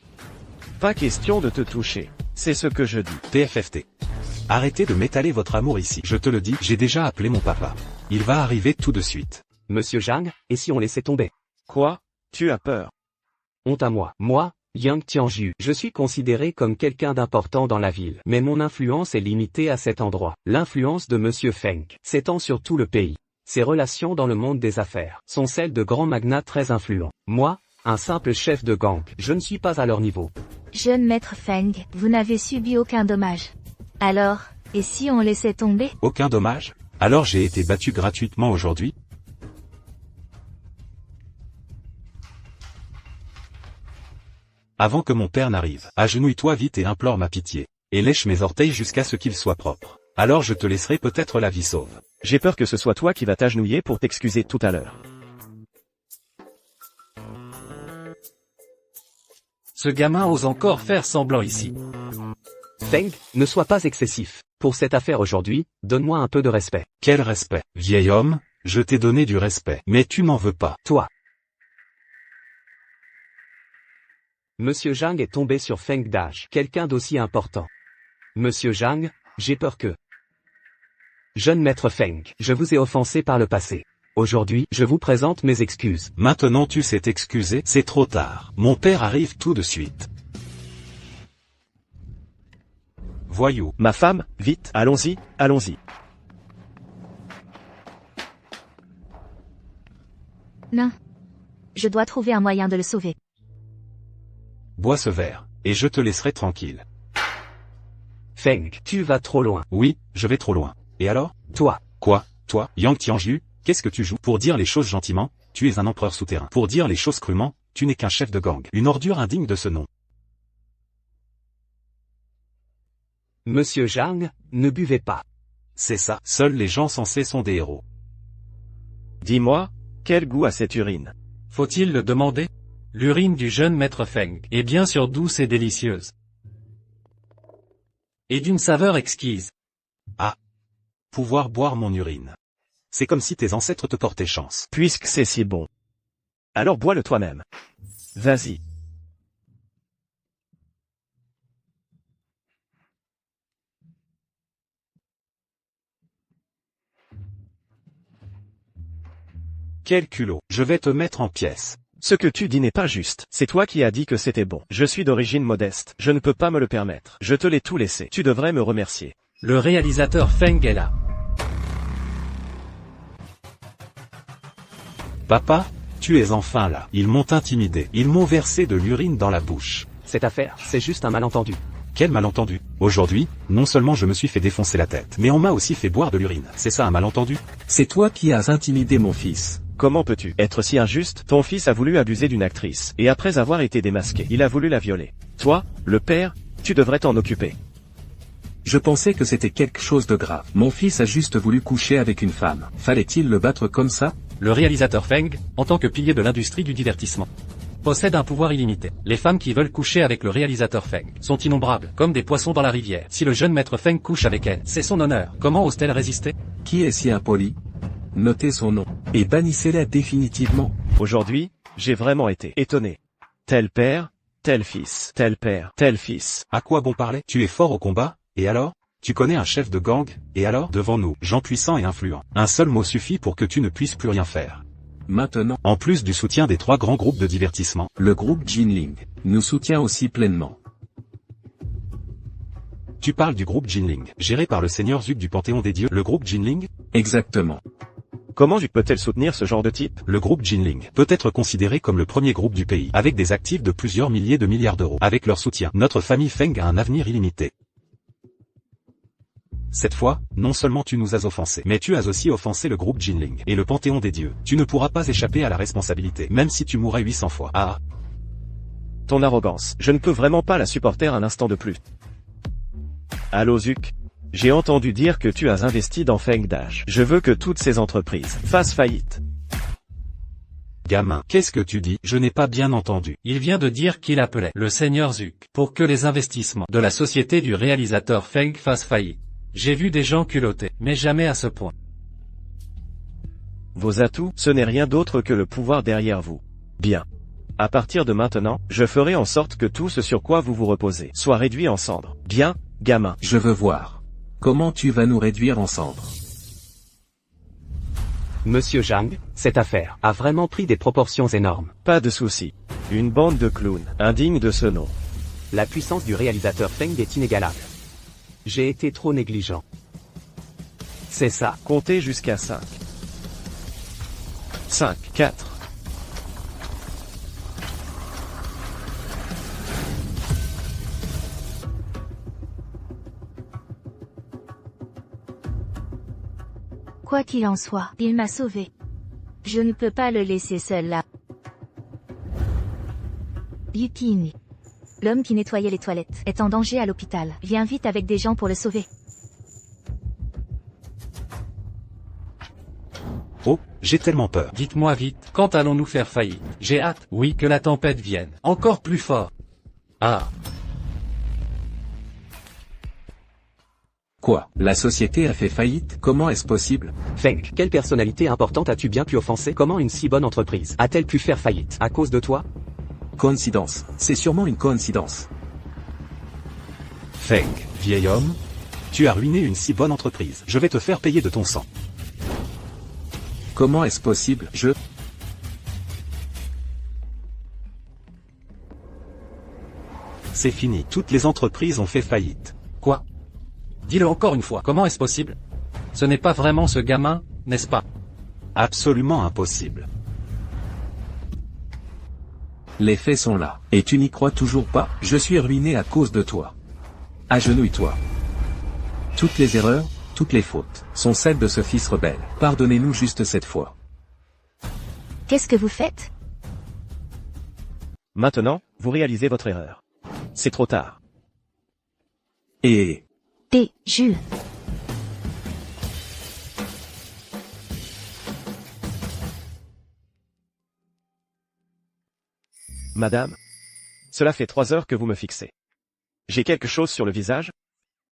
Pas question de te toucher. C'est ce que je dis. TFFT. Arrêtez de m'étaler votre amour ici. Je te le dis, j'ai déjà appelé mon papa. Il va arriver tout de suite. Monsieur Zhang, et si on laissait tomber? Quoi? Tu as peur? Honte à moi. Moi, Yang Tianju, je suis considéré comme quelqu'un d'important dans la ville. Mais mon influence est limitée à cet endroit. L'influence de Monsieur Feng s'étend sur tout le pays. Ses relations dans le monde des affaires sont celles de grands magnats très influents. Moi, un simple chef de gang, je ne suis pas à leur niveau. Jeune maître Feng, vous n'avez subi aucun dommage. Alors, et si on laissait tomber? Aucun dommage? Alors j'ai été battu gratuitement aujourd'hui? Avant que mon père n'arrive, agenouille-toi vite et implore ma pitié. Et lèche mes orteils jusqu'à ce qu'ils soient propres. Alors je te laisserai peut-être la vie sauve. J'ai peur que ce soit toi qui vas t'agenouiller pour t'excuser tout à l'heure. Ce gamin ose encore faire semblant ici. Feng, ne sois pas excessif. Pour cette affaire aujourd'hui, donne-moi un peu de respect. Quel respect? Vieil homme, je t'ai donné du respect, mais tu m'en veux pas. Toi. Monsieur Zhang est tombé sur Feng Dage, quelqu'un d'aussi important. Monsieur Zhang, j'ai peur que... Jeune maître Feng, je vous ai offensé par le passé. Aujourd'hui, je vous présente mes excuses. Maintenant tu sais t'excuser, c'est trop tard. Mon père arrive tout de suite. Voyou. Ma femme, vite, allons-y. Non. Je dois trouver un moyen de le sauver. Bois ce verre, et je te laisserai tranquille. Feng, tu vas trop loin. Oui, je vais trop loin. Et alors? Toi. Quoi? Toi, Yang Tianju, qu'est-ce que tu joues? Pour dire les choses gentiment, tu es un empereur souterrain. Pour dire les choses crûment, tu n'es qu'un chef de gang. Une ordure indigne de ce nom. Monsieur Zhang, ne buvez pas. C'est ça, seuls les gens sensés sont des héros. Dis-moi, quel goût a cette urine? Faut-il le demander? L'urine du jeune maître Feng est bien sûr douce et délicieuse. Et d'une saveur exquise. Ah. Pouvoir boire mon urine. C'est comme si tes ancêtres te portaient chance. Puisque c'est si bon. Alors bois-le toi-même. Vas-y. Quel culot. Je vais te mettre en pièces. Ce que tu dis n'est pas juste. C'est toi qui as dit que c'était bon. Je suis d'origine modeste. Je ne peux pas me le permettre. Je te l'ai tout laissé. Tu devrais me remercier. Le réalisateur Feng est là. Papa, tu es enfin là. Ils m'ont intimidé. Ils m'ont versé de l'urine dans la bouche. Cette affaire, c'est juste un malentendu. Quel malentendu. Aujourd'hui, non seulement je me suis fait défoncer la tête, mais on m'a aussi fait boire de l'urine. C'est ça un malentendu? C'est toi qui as intimidé mon fils. Comment peux-tu être si injuste? Ton fils a voulu abuser d'une actrice, et après avoir été démasqué, il a voulu la violer. Toi, le père, tu devrais t'en occuper. Je pensais que c'était quelque chose de grave. Mon fils a juste voulu coucher avec une femme. Fallait-il le battre comme ça? Le réalisateur Feng, en tant que pilier de l'industrie du divertissement, possède un pouvoir illimité. Les femmes qui veulent coucher avec le réalisateur Feng sont innombrables, comme des poissons dans la rivière. Si le jeune maître Feng couche avec elle, c'est son honneur. Comment ose-t-elle résister? Qui est si impoli? Notez son nom, et bannissez-la définitivement. Aujourd'hui, j'ai vraiment été étonné. Tel père, tel fils, tel père, tel fils. À quoi bon parler? Tu es fort au combat, et alors? Tu connais un chef de gang, et alors? Devant nous, gens puissants et influents. Un seul mot suffit pour que tu ne puisses plus rien faire. Maintenant, En plus du soutien des 3 grands groupes de divertissement, le groupe Jinling nous soutient aussi pleinement. tu parles du groupe Jinling, géré par le seigneur Zug du Panthéon des Dieux. Le groupe Jinling? Exactement. Comment peut-elle soutenir ce genre de type? Le groupe Jinling peut être considéré comme le premier groupe du pays, avec des actifs de plusieurs milliers de milliards d'euros. Avec leur soutien, notre famille Feng a un avenir illimité. Cette fois, non seulement tu nous as offensés, mais tu as aussi offensé le groupe Jinling et le Panthéon des Dieux. Tu ne pourras pas échapper à la responsabilité, même si tu mourrais 800 fois. Ah! Ton arrogance, je ne peux vraiment pas la supporter un instant de plus. Allô Zuc? J'ai entendu dire que tu as investi dans Feng Dash. Je veux que toutes ces entreprises fassent faillite. Gamin, qu'est-ce que tu dis? Je n'ai pas bien entendu. Il vient de dire qu'il appelait le seigneur Zuc pour que les investissements de la société du réalisateur Feng fassent faillite. J'ai vu des gens culottés, mais jamais à ce point. Vos atouts, ce n'est rien d'autre que le pouvoir derrière vous. Bien. À partir de maintenant, je ferai en sorte que tout ce sur quoi vous vous reposez soit réduit en cendres. Bien, gamin. Je veux voir. Comment tu vas nous réduire en cendres? Monsieur Zhang, cette affaire a vraiment pris des proportions énormes. Pas de souci. Une bande de clowns, indignes de ce nom. La puissance du réalisateur Feng est inégalable. J'ai été trop négligent. C'est ça. Comptez jusqu'à 5. 5, 4. Quoi qu'il en soit, il m'a sauvé. Je ne peux pas le laisser seul là. Yuking, l'homme qui nettoyait les toilettes, est en danger à l'hôpital. Viens vite avec des gens pour le sauver. Oh, j'ai tellement peur. Dites-moi vite, quand allons-nous faire faillite? J'ai hâte, oui, que la tempête vienne. Encore plus fort. Ah. Quoi? La société a fait faillite? Comment est-ce possible? Feng, quelle personnalité importante as-tu bien pu offenser? Comment une si bonne entreprise a-t-elle pu faire faillite? À cause de toi? Coïncidence. C'est sûrement une coïncidence. Feng, vieil homme, tu as ruiné une si bonne entreprise. Je vais te faire payer de ton sang. Comment est-ce possible? C'est fini. Toutes les entreprises ont fait faillite. Quoi? Dis-le encore une fois, comment est-ce possible? Ce n'est pas vraiment ce gamin, n'est-ce pas? Absolument impossible. Les faits sont là. Et tu n'y crois toujours pas? Je suis ruiné à cause de toi. Agenouille-toi. Toutes les erreurs, toutes les fautes, sont celles de ce fils rebelle. Pardonnez-nous juste cette fois. Qu'est-ce que vous faites? Maintenant, vous réalisez votre erreur. C'est trop tard. Et... Jules. Madame? Cela fait 3 heures que vous me fixez. J'ai quelque chose sur le visage?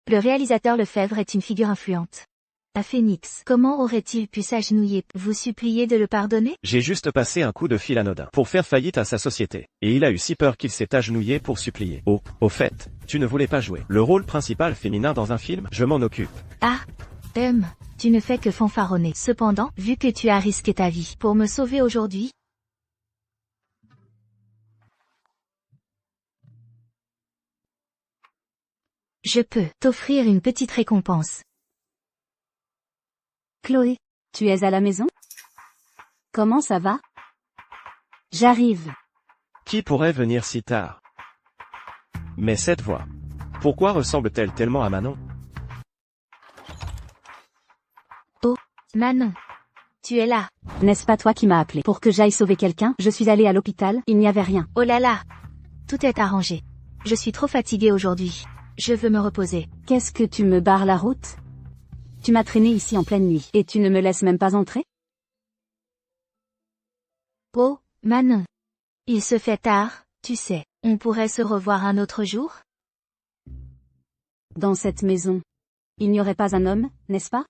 Le réalisateur Lefebvre est une figure influente. À Phoenix, comment aurait-il pu s'agenouiller? Vous suppliez de le pardonner? J'ai juste passé un coup de fil anodin pour faire faillite à sa société, et il a eu si peur qu'il s'est agenouillé pour supplier. Oh, au fait, tu ne voulais pas jouer le rôle principal féminin dans un film? Je m'en occupe. Ah, tu ne fais que fanfaronner. Cependant, vu que tu as risqué ta vie pour me sauver aujourd'hui, je peux t'offrir une petite récompense. Chloé, tu es à la maison? Comment ça va? J'arrive. Qui pourrait venir si tard? Mais cette voix. Pourquoi ressemble-t-elle tellement à Manon? Manon. Tu es là. N'est-ce pas toi qui m'as appelé pour que j'aille sauver quelqu'un? Je suis allée à l'hôpital, il n'y avait rien. Oh là là. Tout est arrangé. Je suis trop fatiguée aujourd'hui. Je veux me reposer. Qu'est-ce que tu me barres la route? Tu m'as traîné ici en pleine nuit, et tu ne me laisses même pas entrer? Oh, Manon. Il se fait tard, tu sais. On pourrait se revoir un autre jour? Dans cette maison, il n'y aurait pas un homme, n'est-ce pas?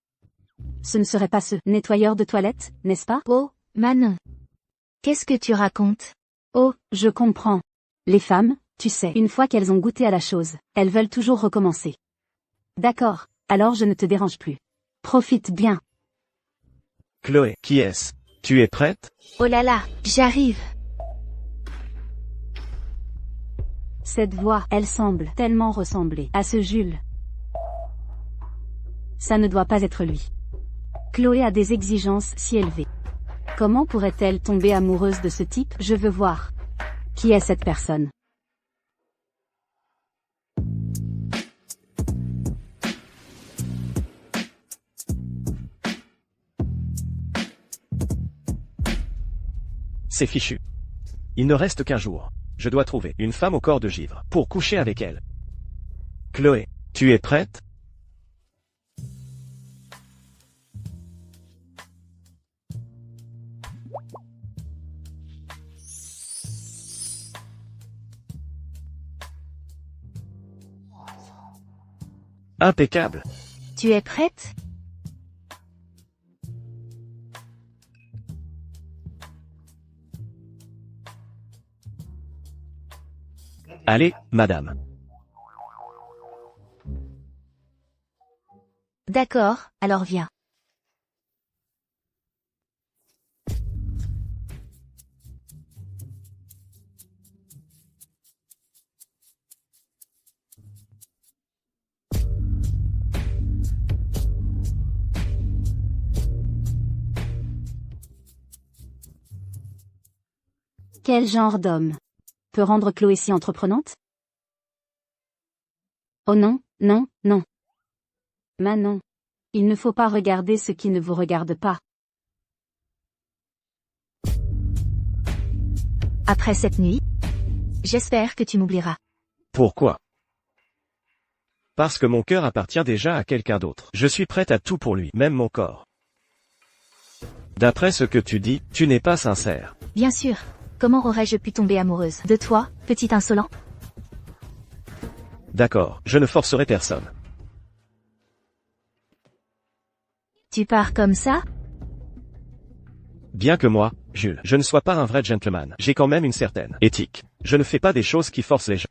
Ce ne serait pas ce nettoyeur de toilettes, n'est-ce pas? Oh, Manon. Qu'est-ce que tu racontes? Oh, je comprends. Les femmes, tu sais, une fois qu'elles ont goûté à la chose, elles veulent toujours recommencer. D'accord, alors je ne te dérange plus. Profite bien. Chloé, qui est-ce? Tu es prête? Oh là là, j'arrive. Cette voix, elle semble tellement ressembler à ce Jules. Ça ne doit pas être lui. Chloé a des exigences si élevées. Comment pourrait-elle tomber amoureuse de ce type? Je veux voir. Qui est cette personne? C'est fichu. Il ne reste qu'un jour. Je dois trouver une femme au corps de givre pour coucher avec elle. Chloé, tu es prête? Impeccable. Tu es prête? Allez, madame. D'accord, alors viens. Quel genre d'homme peut rendre Chloé si entreprenante? Oh non, non, non. Manon. Il ne faut pas regarder ce qui ne vous regarde pas. Après cette nuit, j'espère que tu m'oublieras. Pourquoi? Parce que mon cœur appartient déjà à quelqu'un d'autre. Je suis prête à tout pour lui, même mon corps. D'après ce que tu dis, tu n'es pas sincère. Bien sûr. Comment aurais-je pu tomber amoureuse de toi, petit insolent? D'accord, je ne forcerai personne. Tu pars comme ça? Bien que moi, Jules, je ne sois pas un vrai gentleman, j'ai quand même une certaine éthique. Je ne fais pas des choses qui forcent les gens.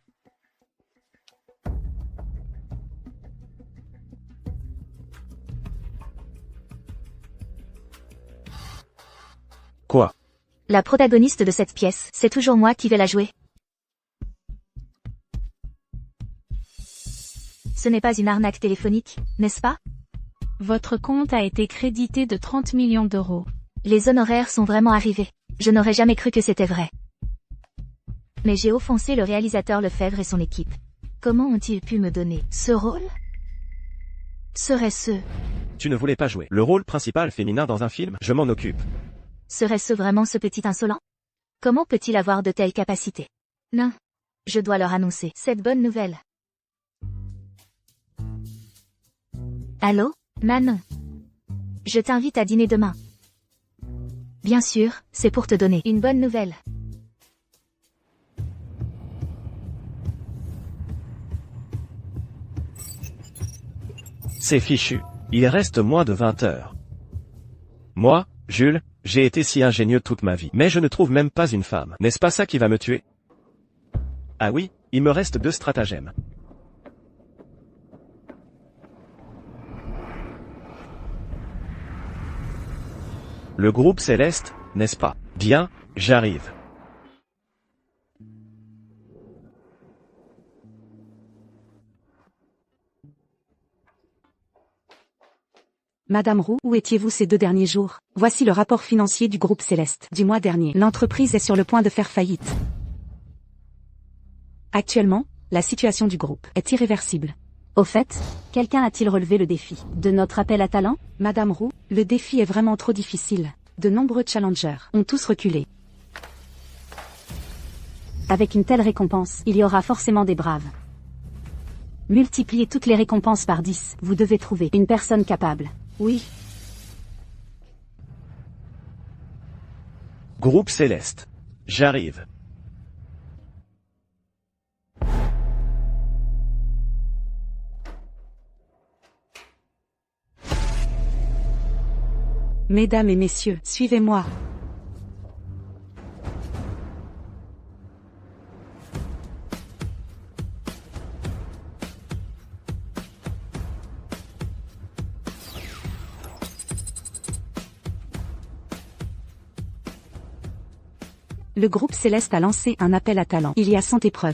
Quoi? La protagoniste de cette pièce, c'est toujours moi qui vais la jouer. Ce n'est pas une arnaque téléphonique, n'est-ce pas? Votre compte a été crédité de 30 millions d'euros. Les honoraires sont vraiment arrivés. Je n'aurais jamais cru que c'était vrai. Mais j'ai offensé le réalisateur Lefebvre et son équipe. Comment ont-ils pu me donner ce rôle? Serait-ce... Tu ne voulais pas jouer le rôle principal féminin dans un film? Je m'en occupe. Serait-ce vraiment ce petit insolent? Comment peut-il avoir de telles capacités? Non. Je dois leur annoncer cette bonne nouvelle. Allô, Manon? Je t'invite à dîner demain. Bien sûr, c'est pour te donner une bonne nouvelle. C'est fichu. Il reste moins de 20 heures. Moi, Jules, j'ai été si ingénieux toute ma vie. Mais je ne trouve même pas une femme. N'est-ce pas ça qui va me tuer? Ah oui, il me reste 2 stratagèmes. Le groupe Céleste, n'est-ce pas? Bien, j'arrive. Madame Roux, où étiez-vous ces 2 derniers jours? Voici le rapport financier du groupe Céleste du mois dernier. L'entreprise est sur le point de faire faillite. Actuellement, la situation du groupe est irréversible. Au fait, quelqu'un a-t-il relevé le défi de notre appel à talent? Madame Roux, le défi est vraiment trop difficile. De nombreux challengers ont tous reculé. Avec une telle récompense, il y aura forcément des braves. Multipliez toutes les récompenses par 10. Vous devez trouver une personne capable. Oui. Groupe Céleste. J'arrive. Mesdames et messieurs, suivez-moi. Le groupe Céleste a lancé un appel à talent. Il y a 100 épreuves.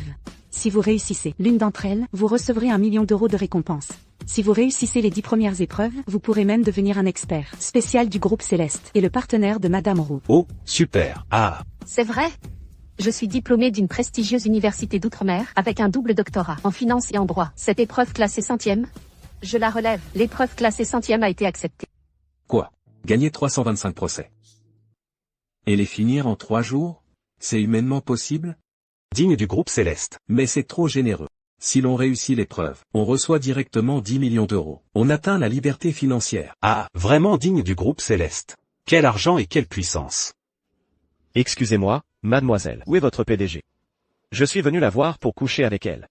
Si vous réussissez l'une d'entre elles, vous recevrez 1 million d'euros de récompense. Si vous réussissez les 10 premières épreuves, vous pourrez même devenir un expert spécial du groupe Céleste et le partenaire de Madame Roux. Oh, super. Ah. C'est vrai? Je suis diplômée d'une prestigieuse université d'outre-mer avec un double doctorat en finance et en droit. Cette épreuve classée 100e, je la relève. L'épreuve classée 100e a été acceptée. Quoi? Gagner 325 procès. Et les finir en 3 jours? C'est humainement possible? Digne du groupe Céleste. Mais c'est trop généreux. Si l'on réussit l'épreuve, on reçoit directement 10 millions d'euros. On atteint la liberté financière. Ah, vraiment digne du groupe Céleste. Quel argent et quelle puissance. Excusez-moi, mademoiselle, où est votre PDG? Je suis venu la voir pour coucher avec elle.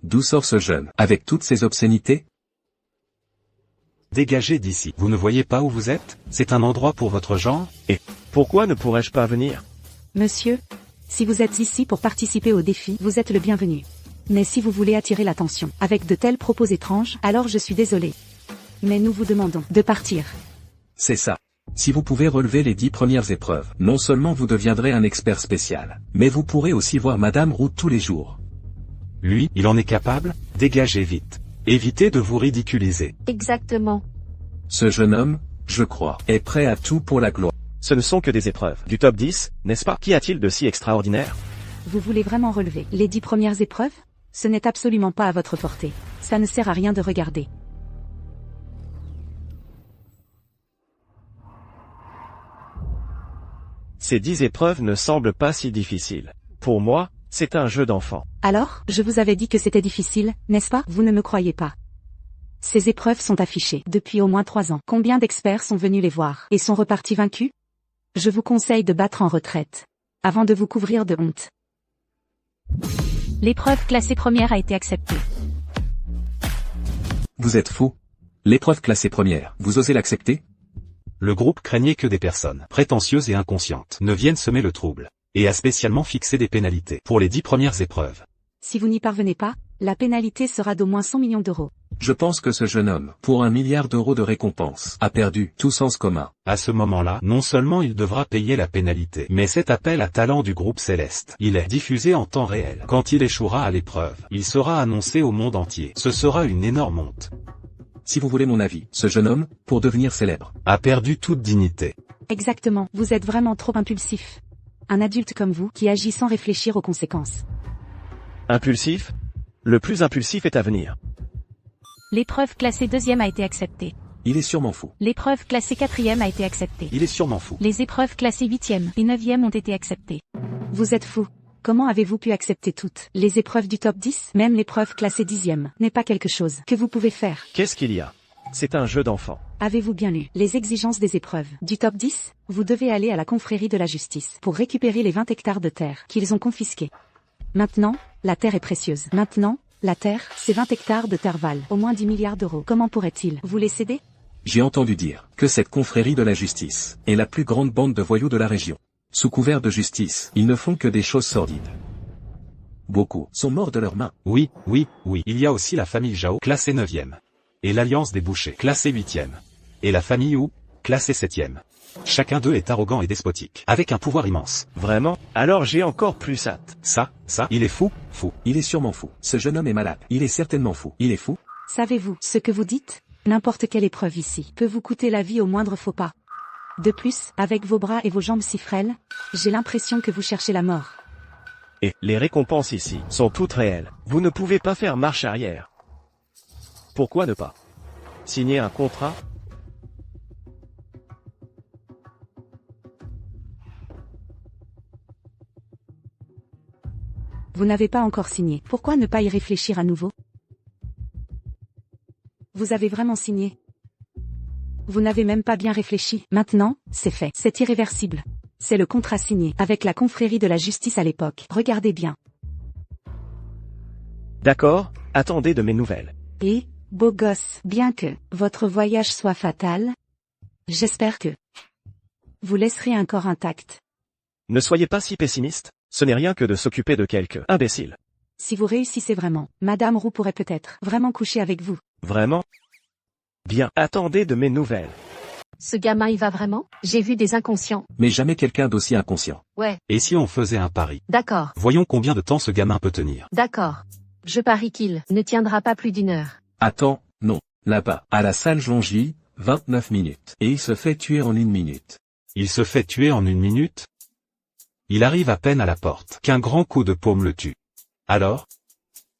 D'où sort ce jeune, avec toutes ces obscénités? Dégagez d'ici. Vous ne voyez pas où vous êtes? C'est un endroit pour votre genre? Et pourquoi ne pourrais-je pas venir? Monsieur, si vous êtes ici pour participer au défi, vous êtes le bienvenu. Mais si vous voulez attirer l'attention avec de tels propos étranges, alors je suis désolé. Mais nous vous demandons de partir. C'est ça. Si vous pouvez relever les 10 premières épreuves, non seulement vous deviendrez un expert spécial, mais vous pourrez aussi voir Madame Roux tous les jours. Lui, il en est capable? Dégagez vite. Évitez de vous ridiculiser. Exactement. Ce jeune homme, je crois, est prêt à tout pour la gloire. Ce ne sont que des épreuves. Du top 10, n'est-ce pas? Qu'y a-t-il de si extraordinaire? Vous voulez vraiment relever les 10 premières épreuves? Ce n'est absolument pas à votre portée. Ça ne sert à rien de regarder. Ces 10 épreuves ne semblent pas si difficiles. Pour moi, c'est un jeu d'enfant. Alors, je vous avais dit que c'était difficile, n'est-ce pas? Vous ne me croyez pas. Ces épreuves sont affichées depuis au moins 3 ans. Combien d'experts sont venus les voir et sont repartis vaincus? Je vous conseille de battre en retraite, avant de vous couvrir de honte. L'épreuve classée première a été acceptée. Vous êtes fou. L'épreuve classée première, vous osez l'accepter? Le groupe craignait que des personnes prétentieuses et inconscientes ne viennent semer le trouble, et a spécialement fixé des pénalités pour les 10 premières épreuves. Si vous n'y parvenez pas, la pénalité sera d'au moins 100 millions d'euros. Je pense que ce jeune homme, pour 1 milliard d'euros de récompense, a perdu tout sens commun. À ce moment-là, non seulement il devra payer la pénalité, mais cet appel à talent du groupe Céleste, il est diffusé en temps réel. Quand il échouera à l'épreuve, il sera annoncé au monde entier. Ce sera une énorme honte. Si vous voulez mon avis, ce jeune homme, pour devenir célèbre, a perdu toute dignité. Exactement, vous êtes vraiment trop impulsif. Un adulte comme vous, qui agit sans réfléchir aux conséquences. Impulsif? Le plus impulsif est à venir. L'épreuve classée 2e a été acceptée. il est sûrement fou. L'épreuve classée 4e a été acceptée. Il est sûrement fou. Les épreuves classées 8e et 9e ont été acceptées. Vous êtes fou. Comment avez-vous pu accepter toutes les épreuves du top 10? Même l'épreuve classée 10e n'est pas quelque chose que vous pouvez faire. Qu'est-ce qu'il y a? C'est un jeu d'enfant. Avez-vous bien lu les exigences des épreuves du top 10? Vous devez aller à la confrérie de la justice pour récupérer les 20 hectares de terre qu'ils ont confisqués. Maintenant, la terre est précieuse. Maintenant, la terre, ces 20 hectares de terre valent au moins 10 milliards d'euros. Comment pourrait-il vous les céder? J'ai entendu dire que cette confrérie de la justice est la plus grande bande de voyous de la région. Sous couvert de justice, ils ne font que des choses sordides. Beaucoup sont morts de leurs mains. Oui. Il y a aussi la famille Zhao, classée 9e. Et l'Alliance des Bouchers, classée 8e. Et la famille Wu, classée 7e. Chacun d'eux est arrogant et despotique, avec un pouvoir immense. Vraiment? Alors j'ai encore plus hâte. Ça, il est fou. Il est sûrement fou. Ce jeune homme est malade. Il est certainement fou. Il est fou. Savez-vous ce que vous dites? N'importe quelle épreuve ici peut vous coûter la vie au moindre faux pas. De plus, avec vos bras et vos jambes si frêles, j'ai l'impression que vous cherchez la mort. Et les récompenses ici sont toutes réelles. Vous ne pouvez pas faire marche arrière. Pourquoi ne pas signer un contrat? Vous n'avez pas encore signé. Pourquoi ne pas y réfléchir à nouveau? Vous avez vraiment signé. Vous n'avez même pas bien réfléchi. Maintenant, c'est fait. C'est irréversible. C'est le contrat signé, avec la confrérie de la justice à l'époque. Regardez bien. D'accord, attendez de mes nouvelles. Et, beau gosse, bien que votre voyage soit fatal, j'espère que vous laisserez un corps intact. Ne soyez pas si pessimiste, ce n'est rien que de s'occuper de quelques imbéciles. Si vous réussissez vraiment, Madame Roux pourrait peut-être vraiment coucher avec vous. Vraiment? Bien, attendez de mes nouvelles. Ce gamin y va vraiment? J'ai vu des inconscients. Mais jamais quelqu'un d'aussi inconscient. Ouais, Et si on faisait un pari? d'accord, Voyons combien de temps ce gamin peut tenir. d'accord. Je parie qu'il ne tiendra pas plus d'1 heure. Attends, non. Là-bas, à la salle Jongy, 29 minutes. Et il se fait tuer en 1 minute. Il se fait tuer en 1 minute? Il arrive à peine à la porte, qu'un grand coup de paume le tue. Alors?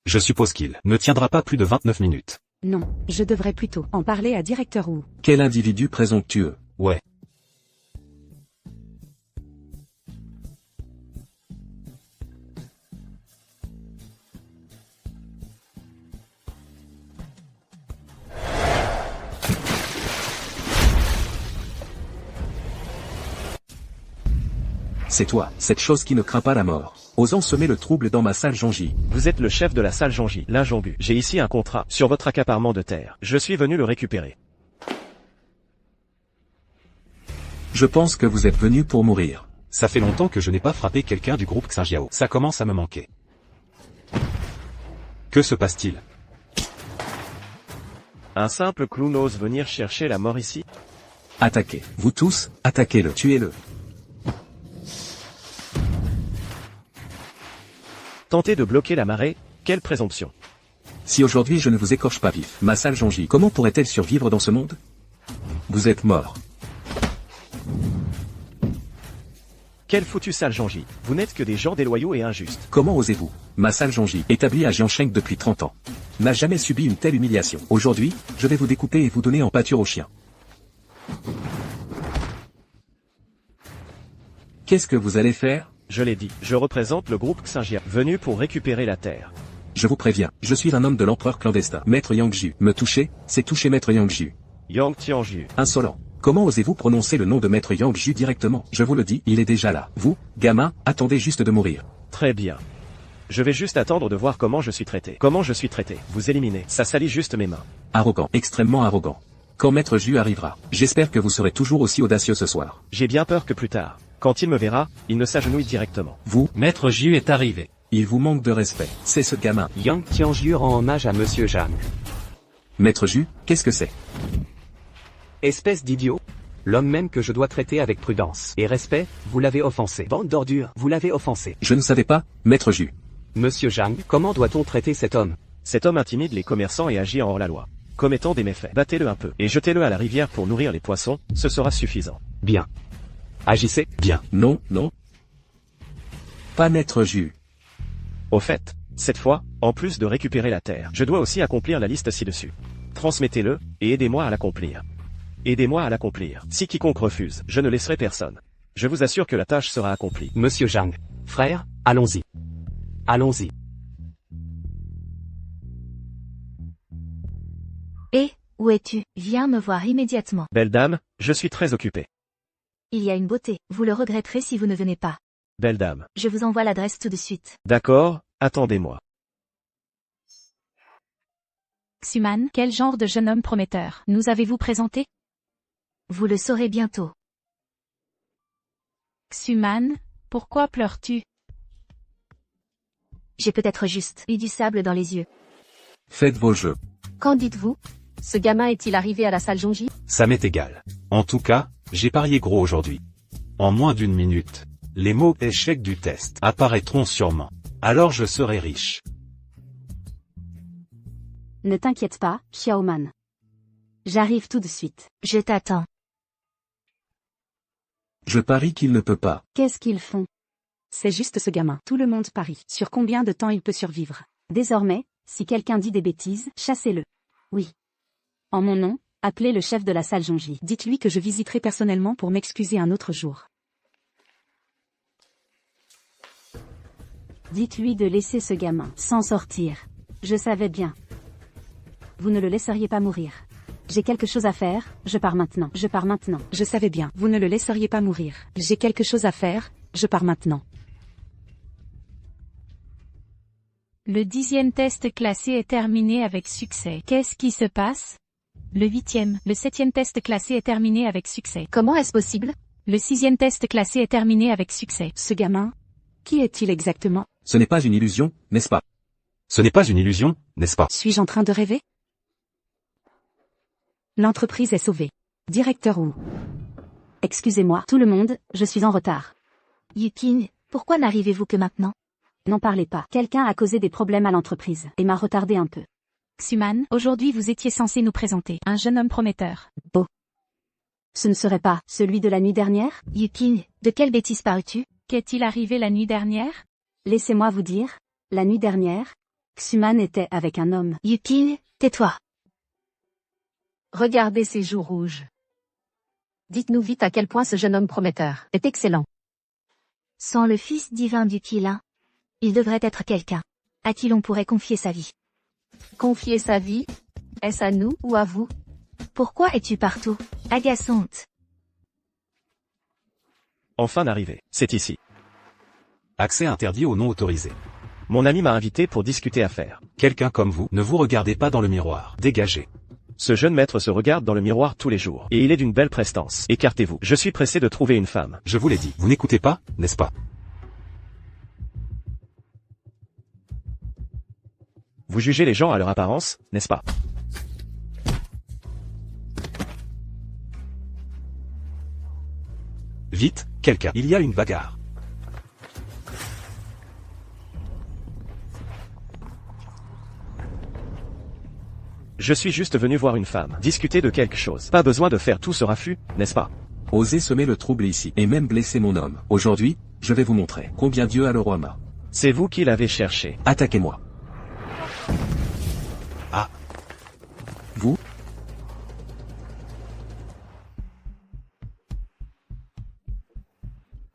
Je suppose qu'il ne tiendra pas plus de 29 minutes. Non, je devrais plutôt en parler à Directeur Roux. Quel individu présomptueux. Ouais. C'est toi, cette chose qui ne craint pas la mort. Osant semer le trouble dans ma salle Jongy. Vous êtes le chef de la salle Jongy, l'Injongu. J'ai ici un contrat sur votre accaparement de terre. Je suis venu le récupérer. Je pense que vous êtes venu pour mourir. Ça fait longtemps que je n'ai pas frappé quelqu'un du groupe Xinjiao. Ça commence à me manquer. Que se passe-t-il? Un simple clown ose venir chercher la mort ici? Attaquez. Vous tous, attaquez-le, tuez-le. Tentez de bloquer la marée, quelle présomption. Si aujourd'hui je ne vous écorche pas vif, ma salle Jongy, comment pourrait-elle survivre dans ce monde? Vous êtes mort. Quelle foutue salle Jongy. Vous n'êtes que des gens déloyaux et injustes. Comment osez-vous? Ma salle Jongy, établie à Jiangsheng depuis 30 ans, n'a jamais subi une telle humiliation. Aujourd'hui, je vais vous découper et vous donner en pâture aux chiens. Qu'est-ce que vous allez faire? Je l'ai dit, je représente le groupe Xinjiao, venu pour récupérer la terre. Je vous préviens, je suis un homme de l'empereur clandestin. Maître Yangju, me toucher, c'est toucher Maître Yangju. Yang Tianju. Insolent. Comment osez-vous prononcer le nom de Maître Yangju directement? Je vous le dis, il est déjà là. Vous, gamin, attendez juste de mourir. Très bien. Je vais juste attendre de voir comment je suis traité. Comment je suis traité? Vous éliminez, ça salit juste mes mains. Arrogant, extrêmement arrogant. Quand Maître Ju arrivera, j'espère que vous serez toujours aussi audacieux ce soir. J'ai bien peur que plus tard, quand il me verra, il ne s'agenouille directement. Vous, Maître Jiu est arrivé. il vous manque de respect. C'est ce gamin. Yang Tianju rend hommage à Monsieur Zhang. Maître Ju, qu'est-ce que c'est? Espèce d'idiot. L'homme même que je dois traiter avec prudence et respect, vous l'avez offensé. Bande d'ordures, vous l'avez offensé. Je ne savais pas, Maître Ju. Monsieur Zhang, comment doit-on traiter cet homme? Cet homme intimide les commerçants et agit en hors-la-loi, commettant des méfaits. Battez-le un peu et jetez-le à la rivière pour nourrir les poissons, ce sera suffisant. Bien. Agissez. Bien. Non, non. Pas Maître Ju. Au fait, cette fois, en plus de récupérer la terre, je dois aussi accomplir la liste ci-dessus. Transmettez-le, et aidez-moi à l'accomplir. Aidez-moi à l'accomplir. Si quiconque refuse, je ne laisserai personne. Je vous assure que la tâche sera accomplie. Monsieur Zhang. Frère, allons-y. Allons-y. Et, où es-tu? Viens me voir immédiatement. Belle dame, je suis très occupé. Il y a une beauté. Vous le regretterez si vous ne venez pas. Belle dame. Je vous envoie l'adresse tout de suite. D'accord, attendez-moi. Xuman, quel genre de jeune homme prometteur nous avez-vous présenté? Vous le saurez bientôt. Xuman, pourquoi pleures-tu? J'ai peut-être juste eu du sable dans les yeux. Faites vos jeux. Qu'en dites-vous? Ce gamin est-il arrivé à la salle Jongy? Ça m'est égal. En tout cas, j'ai parié gros aujourd'hui. En moins d'1 minute, les mots échec du test apparaîtront sûrement. Alors je serai riche. Ne t'inquiète pas, Xiaoman. J'arrive tout de suite. Je t'attends. Je parie qu'il ne peut pas. Qu'est-ce qu'ils font? C'est juste ce gamin. Tout le monde parie. Sur combien de temps il peut survivre? Désormais, si quelqu'un dit des bêtises, chassez-le. Oui. En mon nom, appelez le chef de la salle Jonji. Dites-lui que je visiterai personnellement pour m'excuser un autre jour. Dites-lui de laisser ce gamin s'en sortir. Je savais bien. Vous ne le laisseriez pas mourir. J'ai quelque chose à faire, je pars maintenant. Je pars maintenant. Je savais bien. Vous ne le laisseriez pas mourir. J'ai quelque chose à faire, je pars maintenant. Le 10e test classé est terminé avec succès. Qu'est-ce qui se passe? Le 8e, le 7e test classé est terminé avec succès. Comment est-ce possible? Le 6e test classé est terminé avec succès. Ce gamin, qui est-il exactement? Ce n'est pas une illusion, n'est-ce pas? Ce n'est pas une illusion, n'est-ce pas? Suis-je en train de rêver? L'entreprise est sauvée. Directeur Wu. Excusez-moi, tout le monde, je suis en retard. Yuking, pourquoi n'arrivez-vous que maintenant? N'en parlez pas. Quelqu'un a causé des problèmes à l'entreprise et m'a retardé un peu. Xuman, aujourd'hui vous étiez censé nous présenter un jeune homme prometteur. Ce ne serait pas celui de la nuit dernière? Yuking, de quelle bêtise parles-tu? Qu'est-il arrivé la nuit dernière? Laissez-moi vous dire, la nuit dernière, Xuman était avec un homme. Yuking, tais-toi. Regardez ses joues rouges. Dites-nous vite à quel point ce jeune homme prometteur est excellent. Sans le fils divin du Qilin, il devrait être quelqu'un à qui l'on pourrait confier sa vie. Confier sa vie? Est-ce à nous ou à vous? Pourquoi es-tu partout? Agaçante. Enfin d'arriver. C'est ici. Accès interdit aux non autorisés. Mon ami m'a invité pour discuter affaires. Quelqu'un comme vous, ne vous regardez pas dans le miroir. Dégagez. Ce jeune maître se regarde dans le miroir tous les jours. Et il est d'une belle prestance. Écartez-vous. Je suis pressé de trouver une femme. Je vous l'ai dit. Vous n'écoutez pas, n'est-ce pas? Vous jugez les gens à leur apparence, n'est-ce pas? Vite, quelqu'un. Il y a une bagarre. Je suis juste venu voir une femme. Discuter de quelque chose. Pas besoin de faire tout ce raffut, n'est-ce pas? Osez semer le trouble ici, et même blesser mon homme. Aujourd'hui, je vais vous montrer combien Dieu a le roi Ma. C'est vous qui l'avez cherché. Attaquez-moi. Ah. Vous?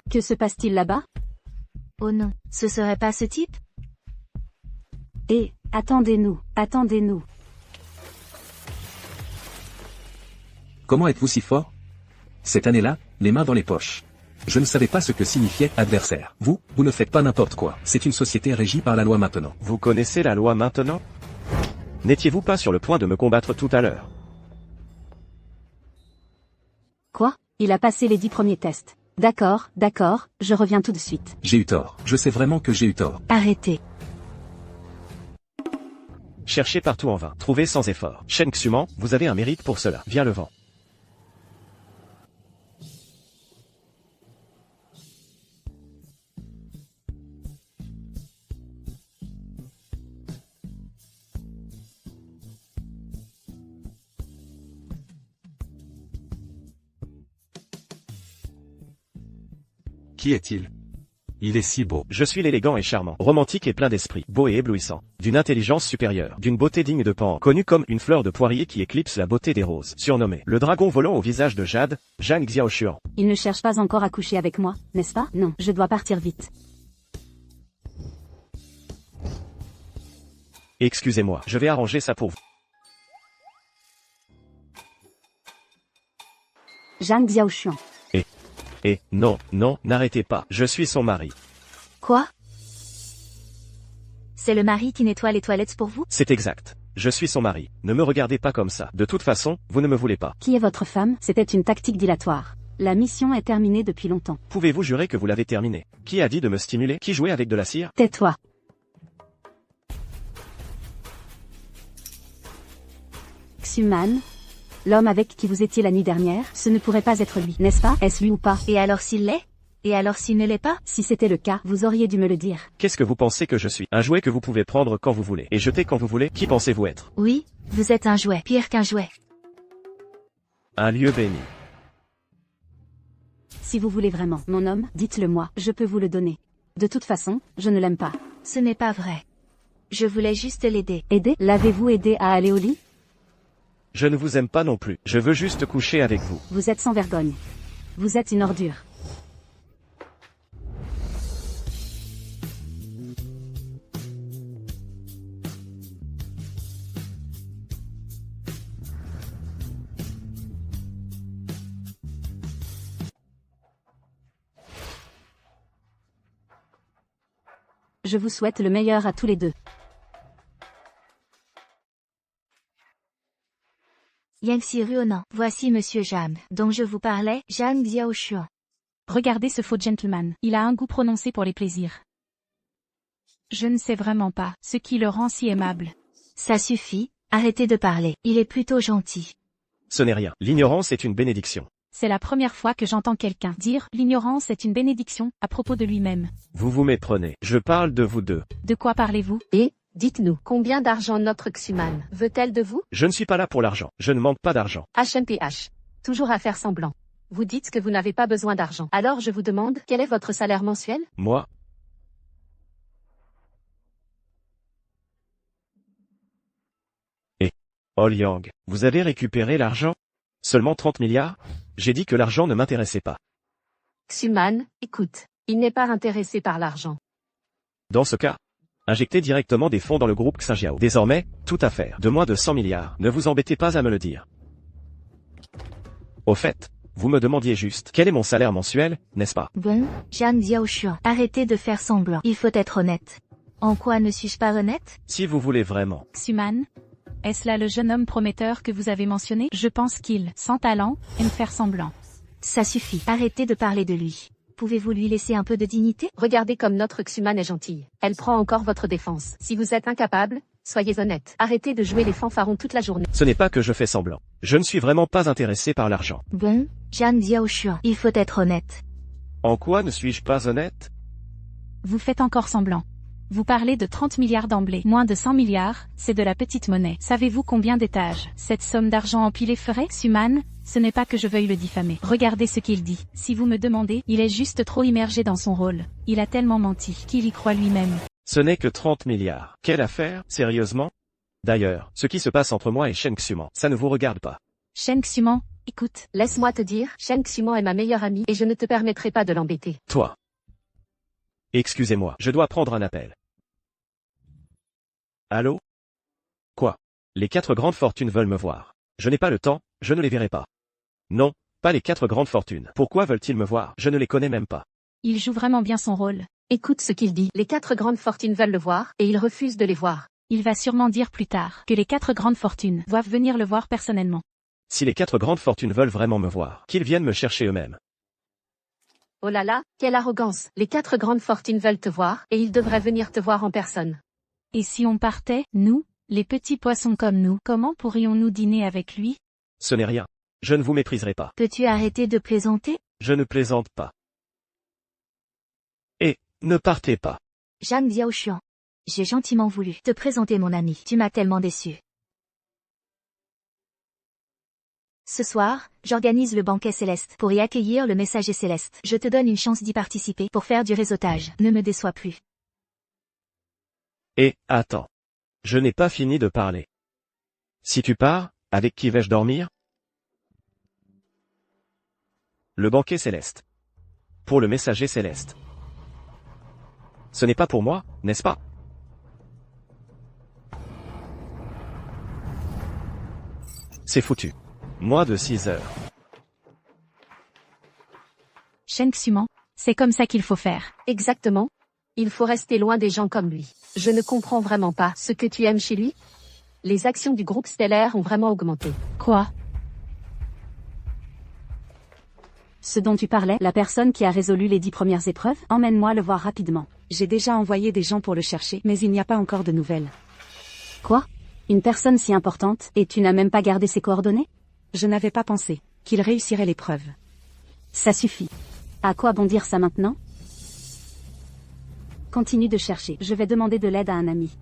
Que se passe-t-il là-bas? Oh non, ce serait pas ce type? Et, attendez-nous, attendez-nous. Comment êtes-vous si fort? Cette année-là, les mains dans les poches. Je ne savais pas ce que signifiait adversaire. Vous ne faites pas n'importe quoi. C'est une société régie par la loi maintenant. Vous connaissez la loi maintenant? N'étiez-vous pas sur le point de me combattre tout à l'heure? Quoi? Il a passé les 10 premiers tests. D'accord, je reviens tout de suite. J'ai eu tort. Je sais vraiment que j'ai eu tort. Arrêtez. Cherchez partout en vain. Trouvez sans effort. Shen Xuman, vous avez un mérite pour cela. Viens le vent. Qui est-il? Il est si beau. Je suis l'élégant et charmant, romantique et plein d'esprit, beau et éblouissant, d'une intelligence supérieure, d'une beauté digne de Pan, connu comme une fleur de poirier qui éclipse la beauté des roses, surnommé le dragon volant au visage de jade, Zhang Xiaoshuan. Il ne cherche pas encore à coucher avec moi, n'est-ce pas? Non, je dois partir vite. Excusez-moi, je vais arranger ça pour vous. Zhang Xiaoshuan. Et, non, n'arrêtez pas, je suis son mari. Quoi? C'est le mari qui nettoie les toilettes pour vous? C'est exact. Je suis son mari. Ne me regardez pas comme ça. De toute façon, vous ne me voulez pas. Qui est votre femme? C'était une tactique dilatoire. La mission est terminée depuis longtemps. Pouvez-vous jurer que vous l'avez terminée? Qui a dit de me stimuler? Qui jouait avec de la cire? Tais-toi. Xuman, l'homme avec qui vous étiez la nuit dernière, ce ne pourrait pas être lui, n'est-ce pas? Est-ce lui ou pas? Et alors s'il l'est? Et alors s'il ne l'est pas? Si c'était le cas, vous auriez dû me le dire. Qu'est-ce que vous pensez que je suis? Un jouet que vous pouvez prendre quand vous voulez et jeter quand vous voulez? Qui pensez-vous être? Oui, vous êtes un jouet, pire qu'un jouet. Un lieu béni. Si vous voulez vraiment mon homme, dites-le moi, je peux vous le donner. De toute façon, je ne l'aime pas. Ce n'est pas vrai. Je voulais juste l'aider. Aider? L'avez-vous aidé à aller au lit? Je ne vous aime pas non plus. Je veux juste coucher avec vous. Vous êtes sans vergogne. Vous êtes une ordure. Je vous souhaite le meilleur à tous les deux. Yangxi Ruonan, voici Monsieur Zhang, dont je vous parlais, Zhang Xiaoshuan. Regardez ce faux gentleman, il a un goût prononcé pour les plaisirs. Je ne sais vraiment pas ce qui le rend si aimable. Ça suffit, arrêtez de parler, il est plutôt gentil. Ce n'est rien. L'ignorance est une bénédiction. C'est la première fois que j'entends quelqu'un dire « l'ignorance est une bénédiction » à propos de lui-même. Vous vous méprenez. Je parle de vous deux. De quoi parlez-vous? Et, dites-nous, combien d'argent notre Xuman veut-elle de vous? Je ne suis pas là pour l'argent. Je ne manque pas d'argent. HMPH. Toujours à faire semblant. Vous dites que vous n'avez pas besoin d'argent. Alors je vous demande, quel est votre salaire mensuel? Moi? Et, Olyang, vous avez récupéré l'argent? Seulement 30 milliards? J'ai dit que l'argent ne m'intéressait pas. Xuman, écoute, il n'est pas intéressé par l'argent. Dans ce cas, injectez directement des fonds dans le groupe Xinjiao. Désormais, toute affaire de moins de 100 milliards. Ne vous embêtez pas à me le dire. Au fait, vous me demandiez juste quel est mon salaire mensuel, n'est-ce pas? Bon, Zhang Xiaoshuan, arrêtez de faire semblant. Il faut être honnête. En quoi ne suis-je pas honnête? Si vous voulez vraiment. Xuman? Est-ce là le jeune homme prometteur que vous avez mentionné? Je pense qu'il, sans talent, aime faire semblant. Ça suffit, arrêtez de parler de lui. Pouvez-vous lui laisser un peu de dignité? Regardez comme notre Xuman est gentille. Elle prend encore votre défense. Si vous êtes incapable, soyez honnête. Arrêtez de jouer les fanfarons toute la journée. Ce n'est pas que je fais semblant. Je ne suis vraiment pas intéressé par l'argent. Bon, Zhang Xiaoshuan, il faut être honnête. En quoi ne suis-je pas honnête? Vous faites encore semblant. Vous parlez de 30 milliards d'emblée. Moins de 100 milliards, c'est de la petite monnaie. Savez-vous combien d'étages cette somme d'argent empilée ferait? Xuman, ce n'est pas que je veuille le diffamer. Regardez ce qu'il dit. Si vous me demandez, il est juste trop immergé dans son rôle. Il a tellement menti qu'il y croit lui-même. Ce n'est que 30 milliards. Quelle affaire? Sérieusement? D'ailleurs, ce qui se passe entre moi et Shen Xuman, ça ne vous regarde pas. Shen Xuman, écoute. Laisse-moi te dire, Shen Xuman est ma meilleure amie et je ne te permettrai pas de l'embêter. Toi. Excusez-moi, je dois prendre un appel. Allô? Quoi? Les 4 grandes fortunes veulent me voir. Je n'ai pas le temps, je ne les verrai pas. Non, pas les 4 grandes fortunes. Pourquoi veulent-ils me voir? Je ne les connais même pas. Il joue vraiment bien son rôle. Écoute ce qu'il dit. Les 4 grandes fortunes veulent le voir, et il refuse de les voir. Il va sûrement dire plus tard que les 4 grandes fortunes doivent venir le voir personnellement. Si les 4 grandes fortunes veulent vraiment me voir, qu'ils viennent me chercher eux-mêmes. Oh là là, quelle arrogance. Les 4 grandes fortunes veulent te voir, et ils devraient venir te voir en personne. Et si on partait, nous, les petits poissons comme nous, comment pourrions-nous dîner avec lui? Ce n'est rien. Je ne vous mépriserai pas. Peux-tu arrêter de plaisanter? Je ne plaisante pas. Et, ne partez pas. Zhang Xiaoshuan. J'ai gentiment voulu te présenter mon ami. Tu m'as tellement déçu. Ce soir, j'organise le banquet céleste pour y accueillir le messager céleste. Je te donne une chance d'y participer pour faire du réseautage. Ne me déçois plus. Et, attends. Je n'ai pas fini de parler. Si tu pars, avec qui vais-je dormir? Le banquet céleste. Pour le messager céleste. Ce n'est pas pour moi, n'est-ce pas? C'est foutu. Moins de 6 heures. Shen Xuman, c'est comme ça qu'il faut faire. Exactement. Il faut rester loin des gens comme lui. Je ne comprends vraiment pas ce que tu aimes chez lui. Les actions du groupe stellaire ont vraiment augmenté. Quoi? Ce dont tu parlais, la personne qui a résolu les 10 premières épreuves, emmène-moi le voir rapidement. J'ai déjà envoyé des gens pour le chercher, mais il n'y a pas encore de nouvelles. Quoi? Une personne si importante, et tu n'as même pas gardé ses coordonnées? Je n'avais pas pensé qu'il réussirait l'épreuve. Ça suffit. À quoi bon dire ça maintenant? Continue de chercher, je vais demander de l'aide à un ami.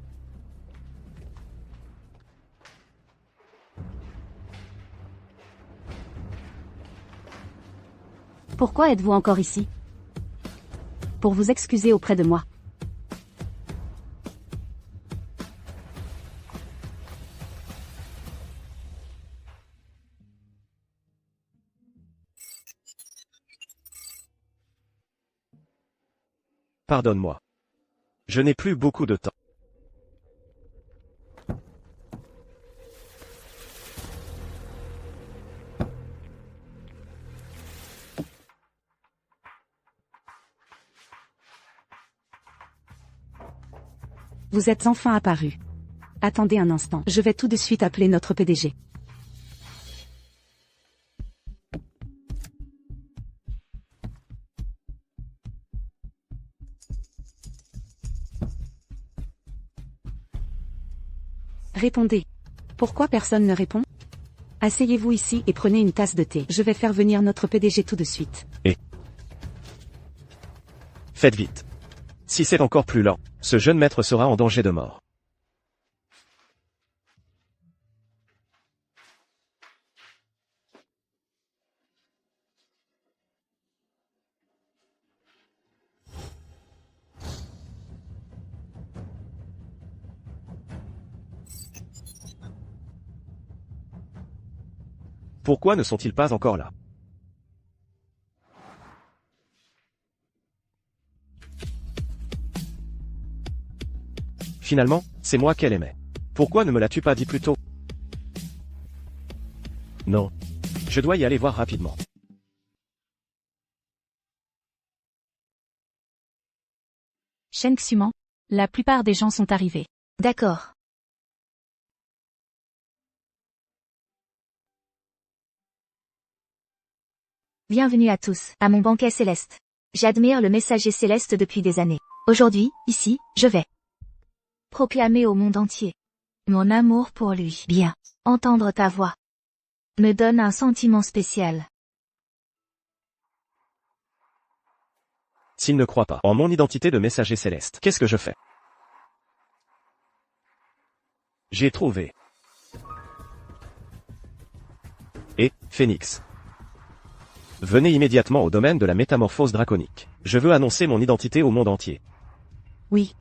Pourquoi êtes-vous encore ici? Pour vous excuser auprès de moi. Pardonne-moi. Je n'ai plus beaucoup de temps. Vous êtes enfin apparu. Attendez un instant, je vais tout de suite appeler notre PDG. Répondez. Pourquoi personne ne répond? Asseyez-vous ici et prenez une tasse de thé. Je vais faire venir notre PDG tout de suite. Faites vite. Si c'est encore plus lent, ce jeune maître sera en danger de mort. Pourquoi ne sont-ils pas encore là? Finalement, c'est moi qu'elle aimait. Pourquoi ne me l'as-tu pas dit plus tôt? Non. Je dois y aller voir rapidement. Shen Xuman, la plupart des gens sont arrivés. D'accord. Bienvenue à tous, à mon banquet céleste. J'admire le messager céleste depuis des années. Aujourd'hui, ici, je vais proclamer au monde entier mon amour pour lui. Bien. Entendre ta voix me donne un sentiment spécial. S'il ne croit pas en mon identité de messager céleste, qu'est-ce que je fais? J'ai trouvé. Et, Phénix. Venez immédiatement au domaine de la métamorphose draconique. Je veux annoncer mon identité au monde entier. Oui.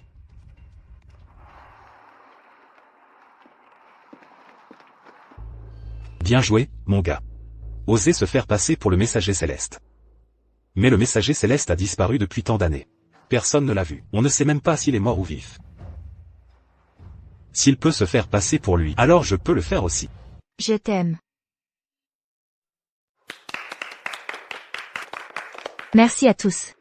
Bien joué, mon gars. Oser se faire passer pour le messager céleste. Mais le messager céleste a disparu depuis tant d'années. Personne ne l'a vu. On ne sait même pas s'il est mort ou vif. S'il peut se faire passer pour lui, alors je peux le faire aussi. Je t'aime. Merci à tous.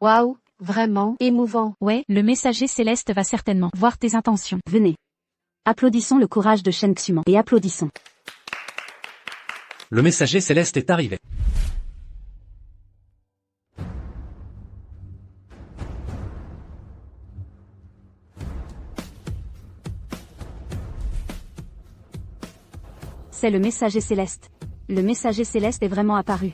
Waouh, vraiment émouvant. Ouais, le messager céleste va certainement voir tes intentions. Venez. Applaudissons le courage de Shen Xuman. Et applaudissons. Le messager céleste est arrivé. C'est le messager céleste. Le messager céleste est vraiment apparu.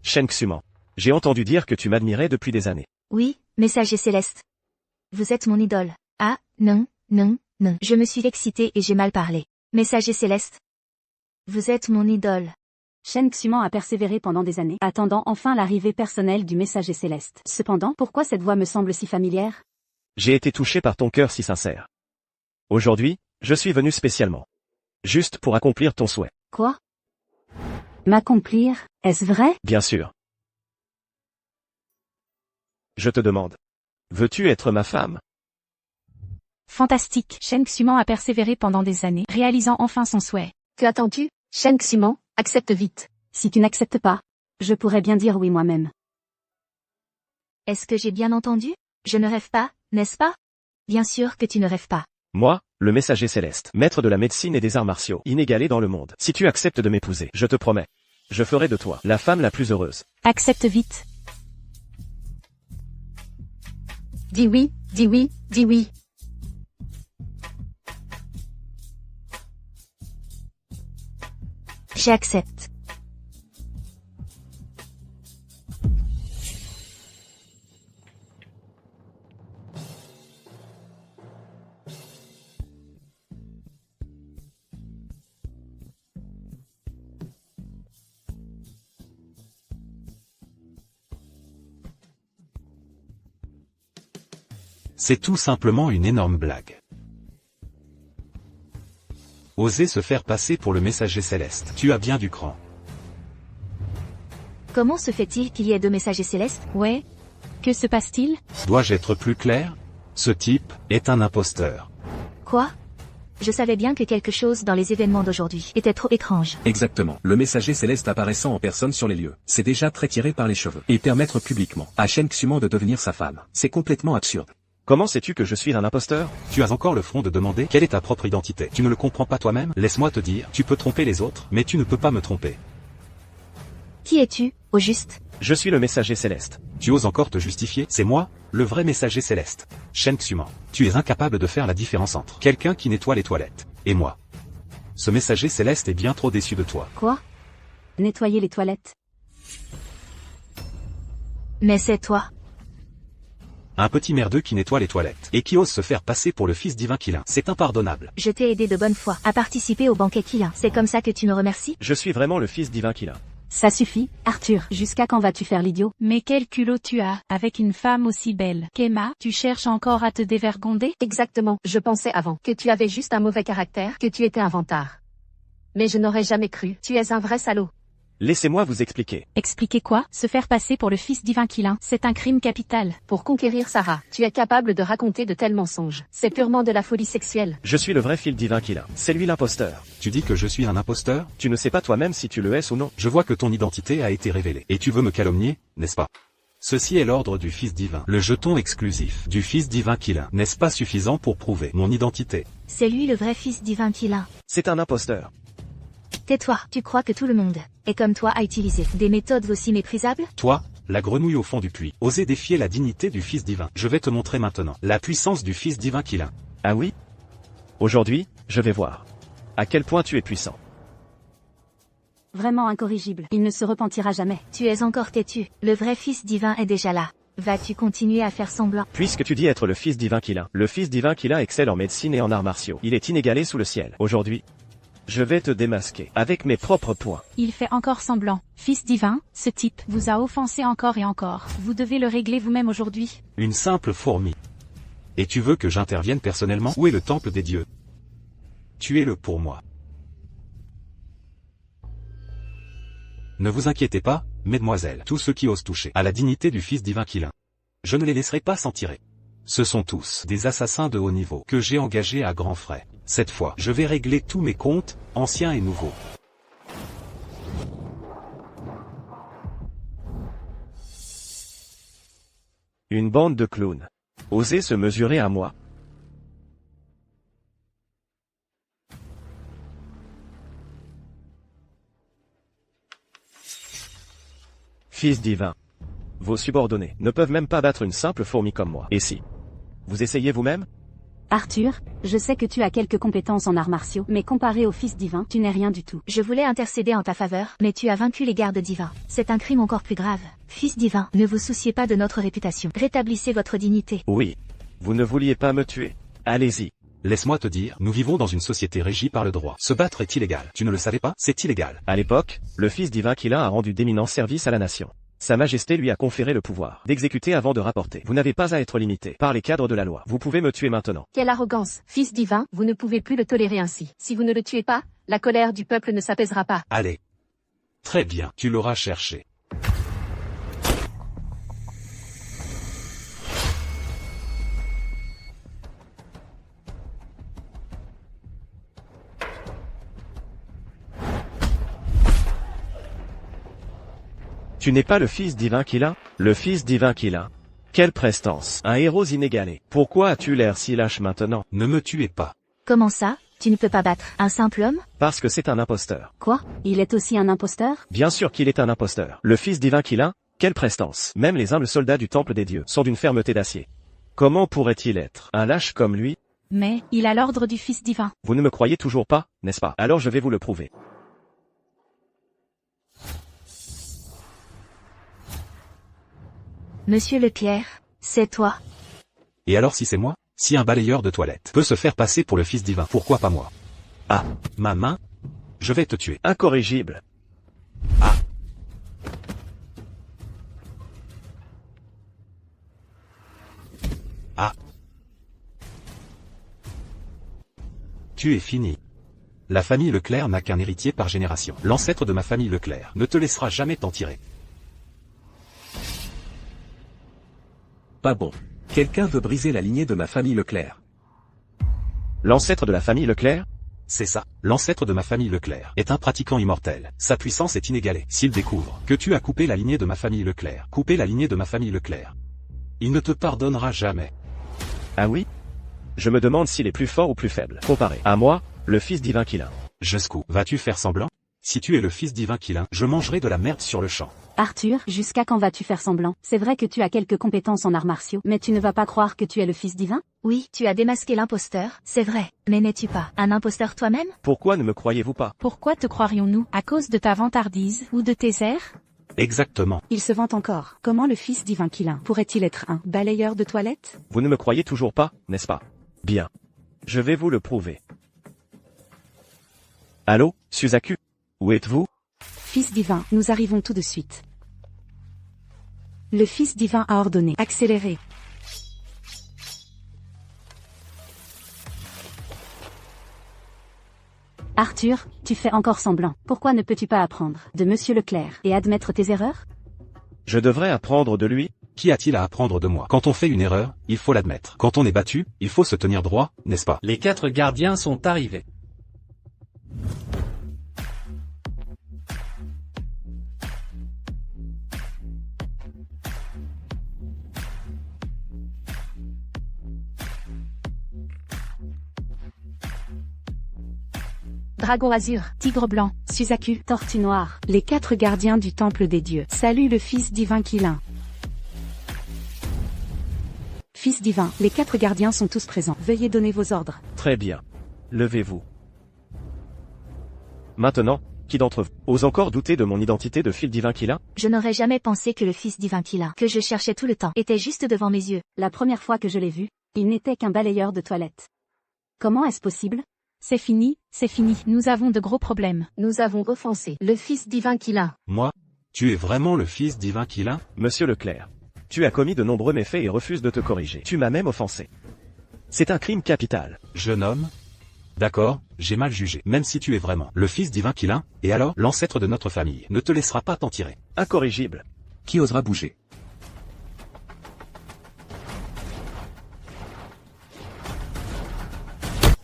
Shen Xuman. J'ai entendu dire que tu m'admirais depuis des années. Oui, messager céleste. Vous êtes mon idole. Ah, non, non, non. Je me suis excitée et j'ai mal parlé. Messager céleste. Vous êtes mon idole. Shen Xuman a persévéré pendant des années, attendant enfin l'arrivée personnelle du messager céleste. Cependant, pourquoi cette voix me semble si familière? J'ai été touché par ton cœur si sincère. Aujourd'hui, je suis venu spécialement. Juste pour accomplir ton souhait. Quoi? M'accomplir, est-ce vrai? Bien sûr. Je te demande. Veux-tu être ma femme? Fantastique. Shen Xuman a persévéré pendant des années, réalisant enfin son souhait. Que attends-tu? Shen Xuman, accepte vite. Si tu n'acceptes pas, je pourrais bien dire oui moi-même. Est-ce que j'ai bien entendu? Je ne rêve pas, n'est-ce pas? Bien sûr que tu ne rêves pas. Moi, le messager céleste, maître de la médecine et des arts martiaux, inégalé dans le monde. Si tu acceptes de m'épouser, je te promets. Je ferai de toi la femme la plus heureuse. Accepte vite. Dis oui, dis oui, dis oui. J'accepte. C'est tout simplement une énorme blague. Oser se faire passer pour le messager céleste. Tu as bien du cran. Comment se fait-il qu'il y ait deux messagers célestes? Ouais. Que se passe-t-il? Dois-je être plus clair? Ce type est un imposteur. Quoi? Je savais bien que quelque chose dans les événements d'aujourd'hui était trop étrange. Exactement. Le messager céleste apparaissant en personne sur les lieux. C'est déjà très tiré par les cheveux. Et permettre publiquement à Shen Xuman de devenir sa femme. C'est complètement absurde. Comment sais-tu que je suis un imposteur? Tu as encore le front de demander quelle est ta propre identité. Tu ne le comprends pas toi-même? Laisse-moi te dire, tu peux tromper les autres, mais tu ne peux pas me tromper. Qui es-tu, au juste? Je suis le messager céleste. Tu oses encore te justifier? C'est moi, le vrai messager céleste. Shen Xuman. Tu es incapable de faire la différence entre quelqu'un qui nettoie les toilettes et moi. Ce messager céleste est bien trop déçu de toi. Quoi? Nettoyer les toilettes? Mais c'est toi. Un petit merdeux qui nettoie les toilettes et qui ose se faire passer pour le fils divin qu'il a. C'est impardonnable. Je t'ai aidé de bonne foi à participer au banquet Kila. C'est comme ça que tu me remercies? Je suis vraiment le fils divin qu'il a. Ça suffit, Arthur. Jusqu'à quand vas-tu faire l'idiot? Mais quel culot tu as, avec une femme aussi belle. Kema, tu cherches encore à te dévergonder? Exactement, je pensais avant que tu avais juste un mauvais caractère, que tu étais un vantard. Mais je n'aurais jamais cru, tu es un vrai salaud. Laissez-moi vous expliquer. Expliquez quoi? Se faire passer pour le fils divin qu'il a, c'est un crime capital. Pour conquérir Sarah, tu es capable de raconter de tels mensonges. C'est purement de la folie sexuelle. Je suis le vrai fils divin qu'il a. C'est lui l'imposteur. Tu dis que je suis un imposteur? Tu ne sais pas toi-même si tu le es ou non. Je vois que ton identité a été révélée. Et tu veux me calomnier, n'est-ce pas? Ceci est l'ordre du Fils divin. Le jeton exclusif du Fils divin qu'il a. N'est-ce pas suffisant pour prouver mon identité? C'est lui le vrai fils divin Kila. C'est un imposteur. Tais-toi, tu crois que tout le monde est comme toi à utiliser des méthodes aussi méprisables? Toi, la grenouille au fond du puits, osez défier la dignité du Fils divin. Je vais te montrer maintenant la puissance du Fils divin qu'il a. Ah oui? Aujourd'hui, je vais voir à quel point tu es puissant. Vraiment incorrigible. Il ne se repentira jamais. Tu es encore têtu. Le vrai fils divin est déjà là. Vas-tu continuer à faire semblant? Puisque tu dis être le fils divin qu'il a, le fils divin qu'il a excelle en médecine et en arts martiaux. Il est inégalé sous le ciel. Aujourd'hui, je vais te démasquer avec mes propres poings. Il fait encore semblant. Fils divin, ce type vous a offensé encore et encore. Vous devez le régler vous-même aujourd'hui. Une simple fourmi. Et tu veux que j'intervienne personnellement? Où est le temple des dieux? Tuez-le pour moi. Ne vous inquiétez pas, mesdemoiselles, tous ceux qui osent toucher à la dignité du Fils divin qu'il a. Je ne les laisserai pas s'en tirer. Ce sont tous des assassins de haut niveau que j'ai engagés à grands frais. Cette fois, je vais régler tous mes comptes, anciens et nouveaux. Une bande de clowns. Osez se mesurer à moi. Fils divin. Vos subordonnés ne peuvent même pas battre une simple fourmi comme moi. Et si vous essayez vous-même? Arthur, je sais que tu as quelques compétences en arts martiaux, mais comparé au Fils divin, tu n'es rien du tout. Je voulais intercéder en ta faveur, mais tu as vaincu les gardes divins. C'est un crime encore plus grave. Fils divin, ne vous souciez pas de notre réputation. Rétablissez votre dignité. Oui. Vous ne vouliez pas me tuer. Allez-y. Laisse-moi te dire, nous vivons dans une société régie par le droit. Se battre est illégal. Tu ne le savais pas? C'est illégal. À l'époque, le Fils divin qu'il a rendu d'éminents services à la nation. Sa Majesté lui a conféré le pouvoir d'exécuter avant de rapporter. Vous n'avez pas à être limité par les cadres de la loi. Vous pouvez me tuer maintenant. Quelle arrogance, fils divin, vous ne pouvez plus le tolérer ainsi. Si vous ne le tuez pas, la colère du peuple ne s'apaisera pas. Allez. Très bien, tu l'auras cherché. Tu n'es pas le Fils divin qu'il a? Le Fils divin qu'il a. Quelle prestance. Un héros inégalé. Pourquoi as-tu l'air si lâche maintenant? Ne me tuez pas. Comment ça? Tu ne peux pas battre un simple homme? Parce que c'est un imposteur. Quoi? Il est aussi un imposteur? Bien sûr qu'il est un imposteur. Le Fils divin qu'il a? Quelle prestance. Même les humbles soldats du temple des dieux sont d'une fermeté d'acier. Comment pourrait-il être un lâche comme lui? Mais, il a l'ordre du Fils divin. Vous ne me croyez toujours pas, n'est-ce pas? Alors je vais vous le prouver. Monsieur Lepierre, c'est toi. Et alors si c'est moi? Si un balayeur de toilette peut se faire passer pour le Fils divin, pourquoi pas moi? Ah, ma main? Je vais te tuer. Incorrigible. Ah. Ah. Tu es fini. La famille Leclerc n'a qu'un héritier par génération. L'ancêtre de ma famille Leclerc ne te laissera jamais t'en tirer. Pas bon. Quelqu'un veut briser la lignée de ma famille Leclerc. L'ancêtre de la famille Leclerc? C'est ça. L'ancêtre de ma famille Leclerc est un pratiquant immortel. Sa puissance est inégalée. S'il découvre que tu as coupé la lignée de ma famille Leclerc, il ne te pardonnera jamais. Ah oui? Je me demande s'il est plus fort ou plus faible, comparé à moi, le fils divin Qilin. Jusqu'où vas-tu faire semblant? Si tu es le fils divin Qilin, je mangerai de la merde sur le champ. Arthur, jusqu'à quand vas-tu faire semblant? C'est vrai que tu as quelques compétences en arts martiaux, mais tu ne vas pas croire que tu es le fils divin? Oui, tu as démasqué l'imposteur, c'est vrai. Mais n'es-tu pas un imposteur toi-même? Pourquoi ne me croyez-vous pas? Pourquoi te croirions-nous? À cause de ta vantardise ou de tes airs? Exactement. Il se vante encore. Comment le fils divin Qilin pourrait-il être un balayeur de toilettes? Vous ne me croyez toujours pas, n'est-ce pas? Bien. Je vais vous le prouver. Allô, Suzaku? Où êtes-vous? Fils divin, nous arrivons tout de suite. Le fils divin a ordonné. Accélérez. Arthur, tu fais encore semblant. Pourquoi ne peux-tu pas apprendre de Monsieur Leclerc et admettre tes erreurs? Je devrais apprendre de lui? Qu'y a-t-il à apprendre de moi? Quand on fait une erreur, il faut l'admettre. Quand on est battu, il faut se tenir droit, n'est-ce pas? Les 4 gardiens sont arrivés. Dragon azur. Tigre blanc. Suzaku, Tortue noire. les 4 gardiens du temple des dieux. Salut le fils divin Qilin. Fils divin, les 4 gardiens sont tous présents. Veuillez donner vos ordres. Très bien. Levez-vous. Maintenant, qui d'entre vous ose encore douter de mon identité de fils divin Qilin? Je n'aurais jamais pensé que le fils divin Qilin, que je cherchais tout le temps, était juste devant mes yeux. La première fois que je l'ai vu, il n'était qu'un balayeur de toilettes. Comment est-ce possible? C'est fini, nous avons de gros problèmes. Nous avons offensé le fils divin Qilin. Moi? Tu es vraiment le fils divin Qilin? Monsieur Leclerc, tu as commis de nombreux méfaits et refuses de te corriger. Tu m'as même offensé. C'est un crime capital. Jeune homme? D'accord, j'ai mal jugé. Même si tu es vraiment le fils divin Qilin, et alors, l'ancêtre de notre famille ne te laissera pas t'en tirer. Incorrigible. Qui osera bouger?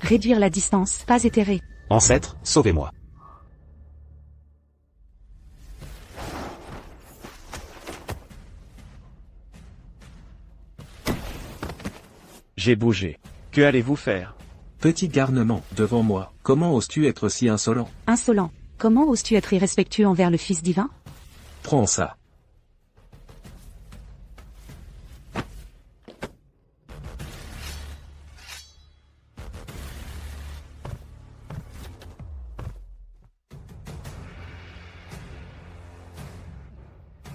Réduire la distance, pas éthéré. Ancêtre, sauvez-moi. J'ai bougé. Que allez-vous faire? Petit garnement, devant moi, comment oses-tu être si insolent? Insolent. Comment oses-tu être irrespectueux envers le fils divin? Prends ça.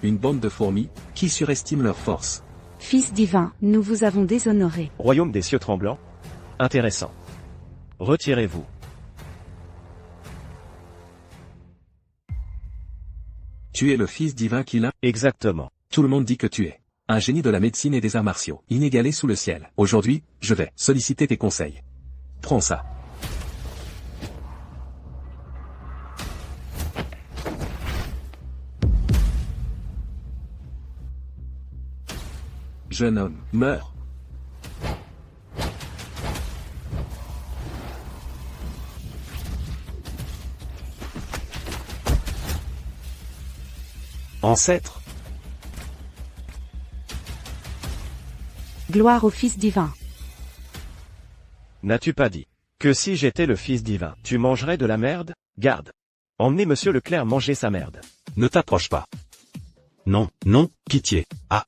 Une bande de fourmis, qui surestime leur force. Fils divin, nous vous avons déshonoré. Royaume des cieux tremblants? Intéressant. Retirez-vous. Tu es le fils divin Qilin? Exactement. Tout le monde dit que tu es un génie de la médecine et des arts martiaux, inégalé sous le ciel. Aujourd'hui, je vais solliciter tes conseils. Prends ça. Jeune homme, meurs. Ancêtre? Gloire au fils divin. N'as-tu pas dit que si j'étais le fils divin, tu mangerais de la merde? Garde. Emmenez Monsieur Leclerc manger sa merde. Ne t'approche pas. Non, non, pitié. Ah,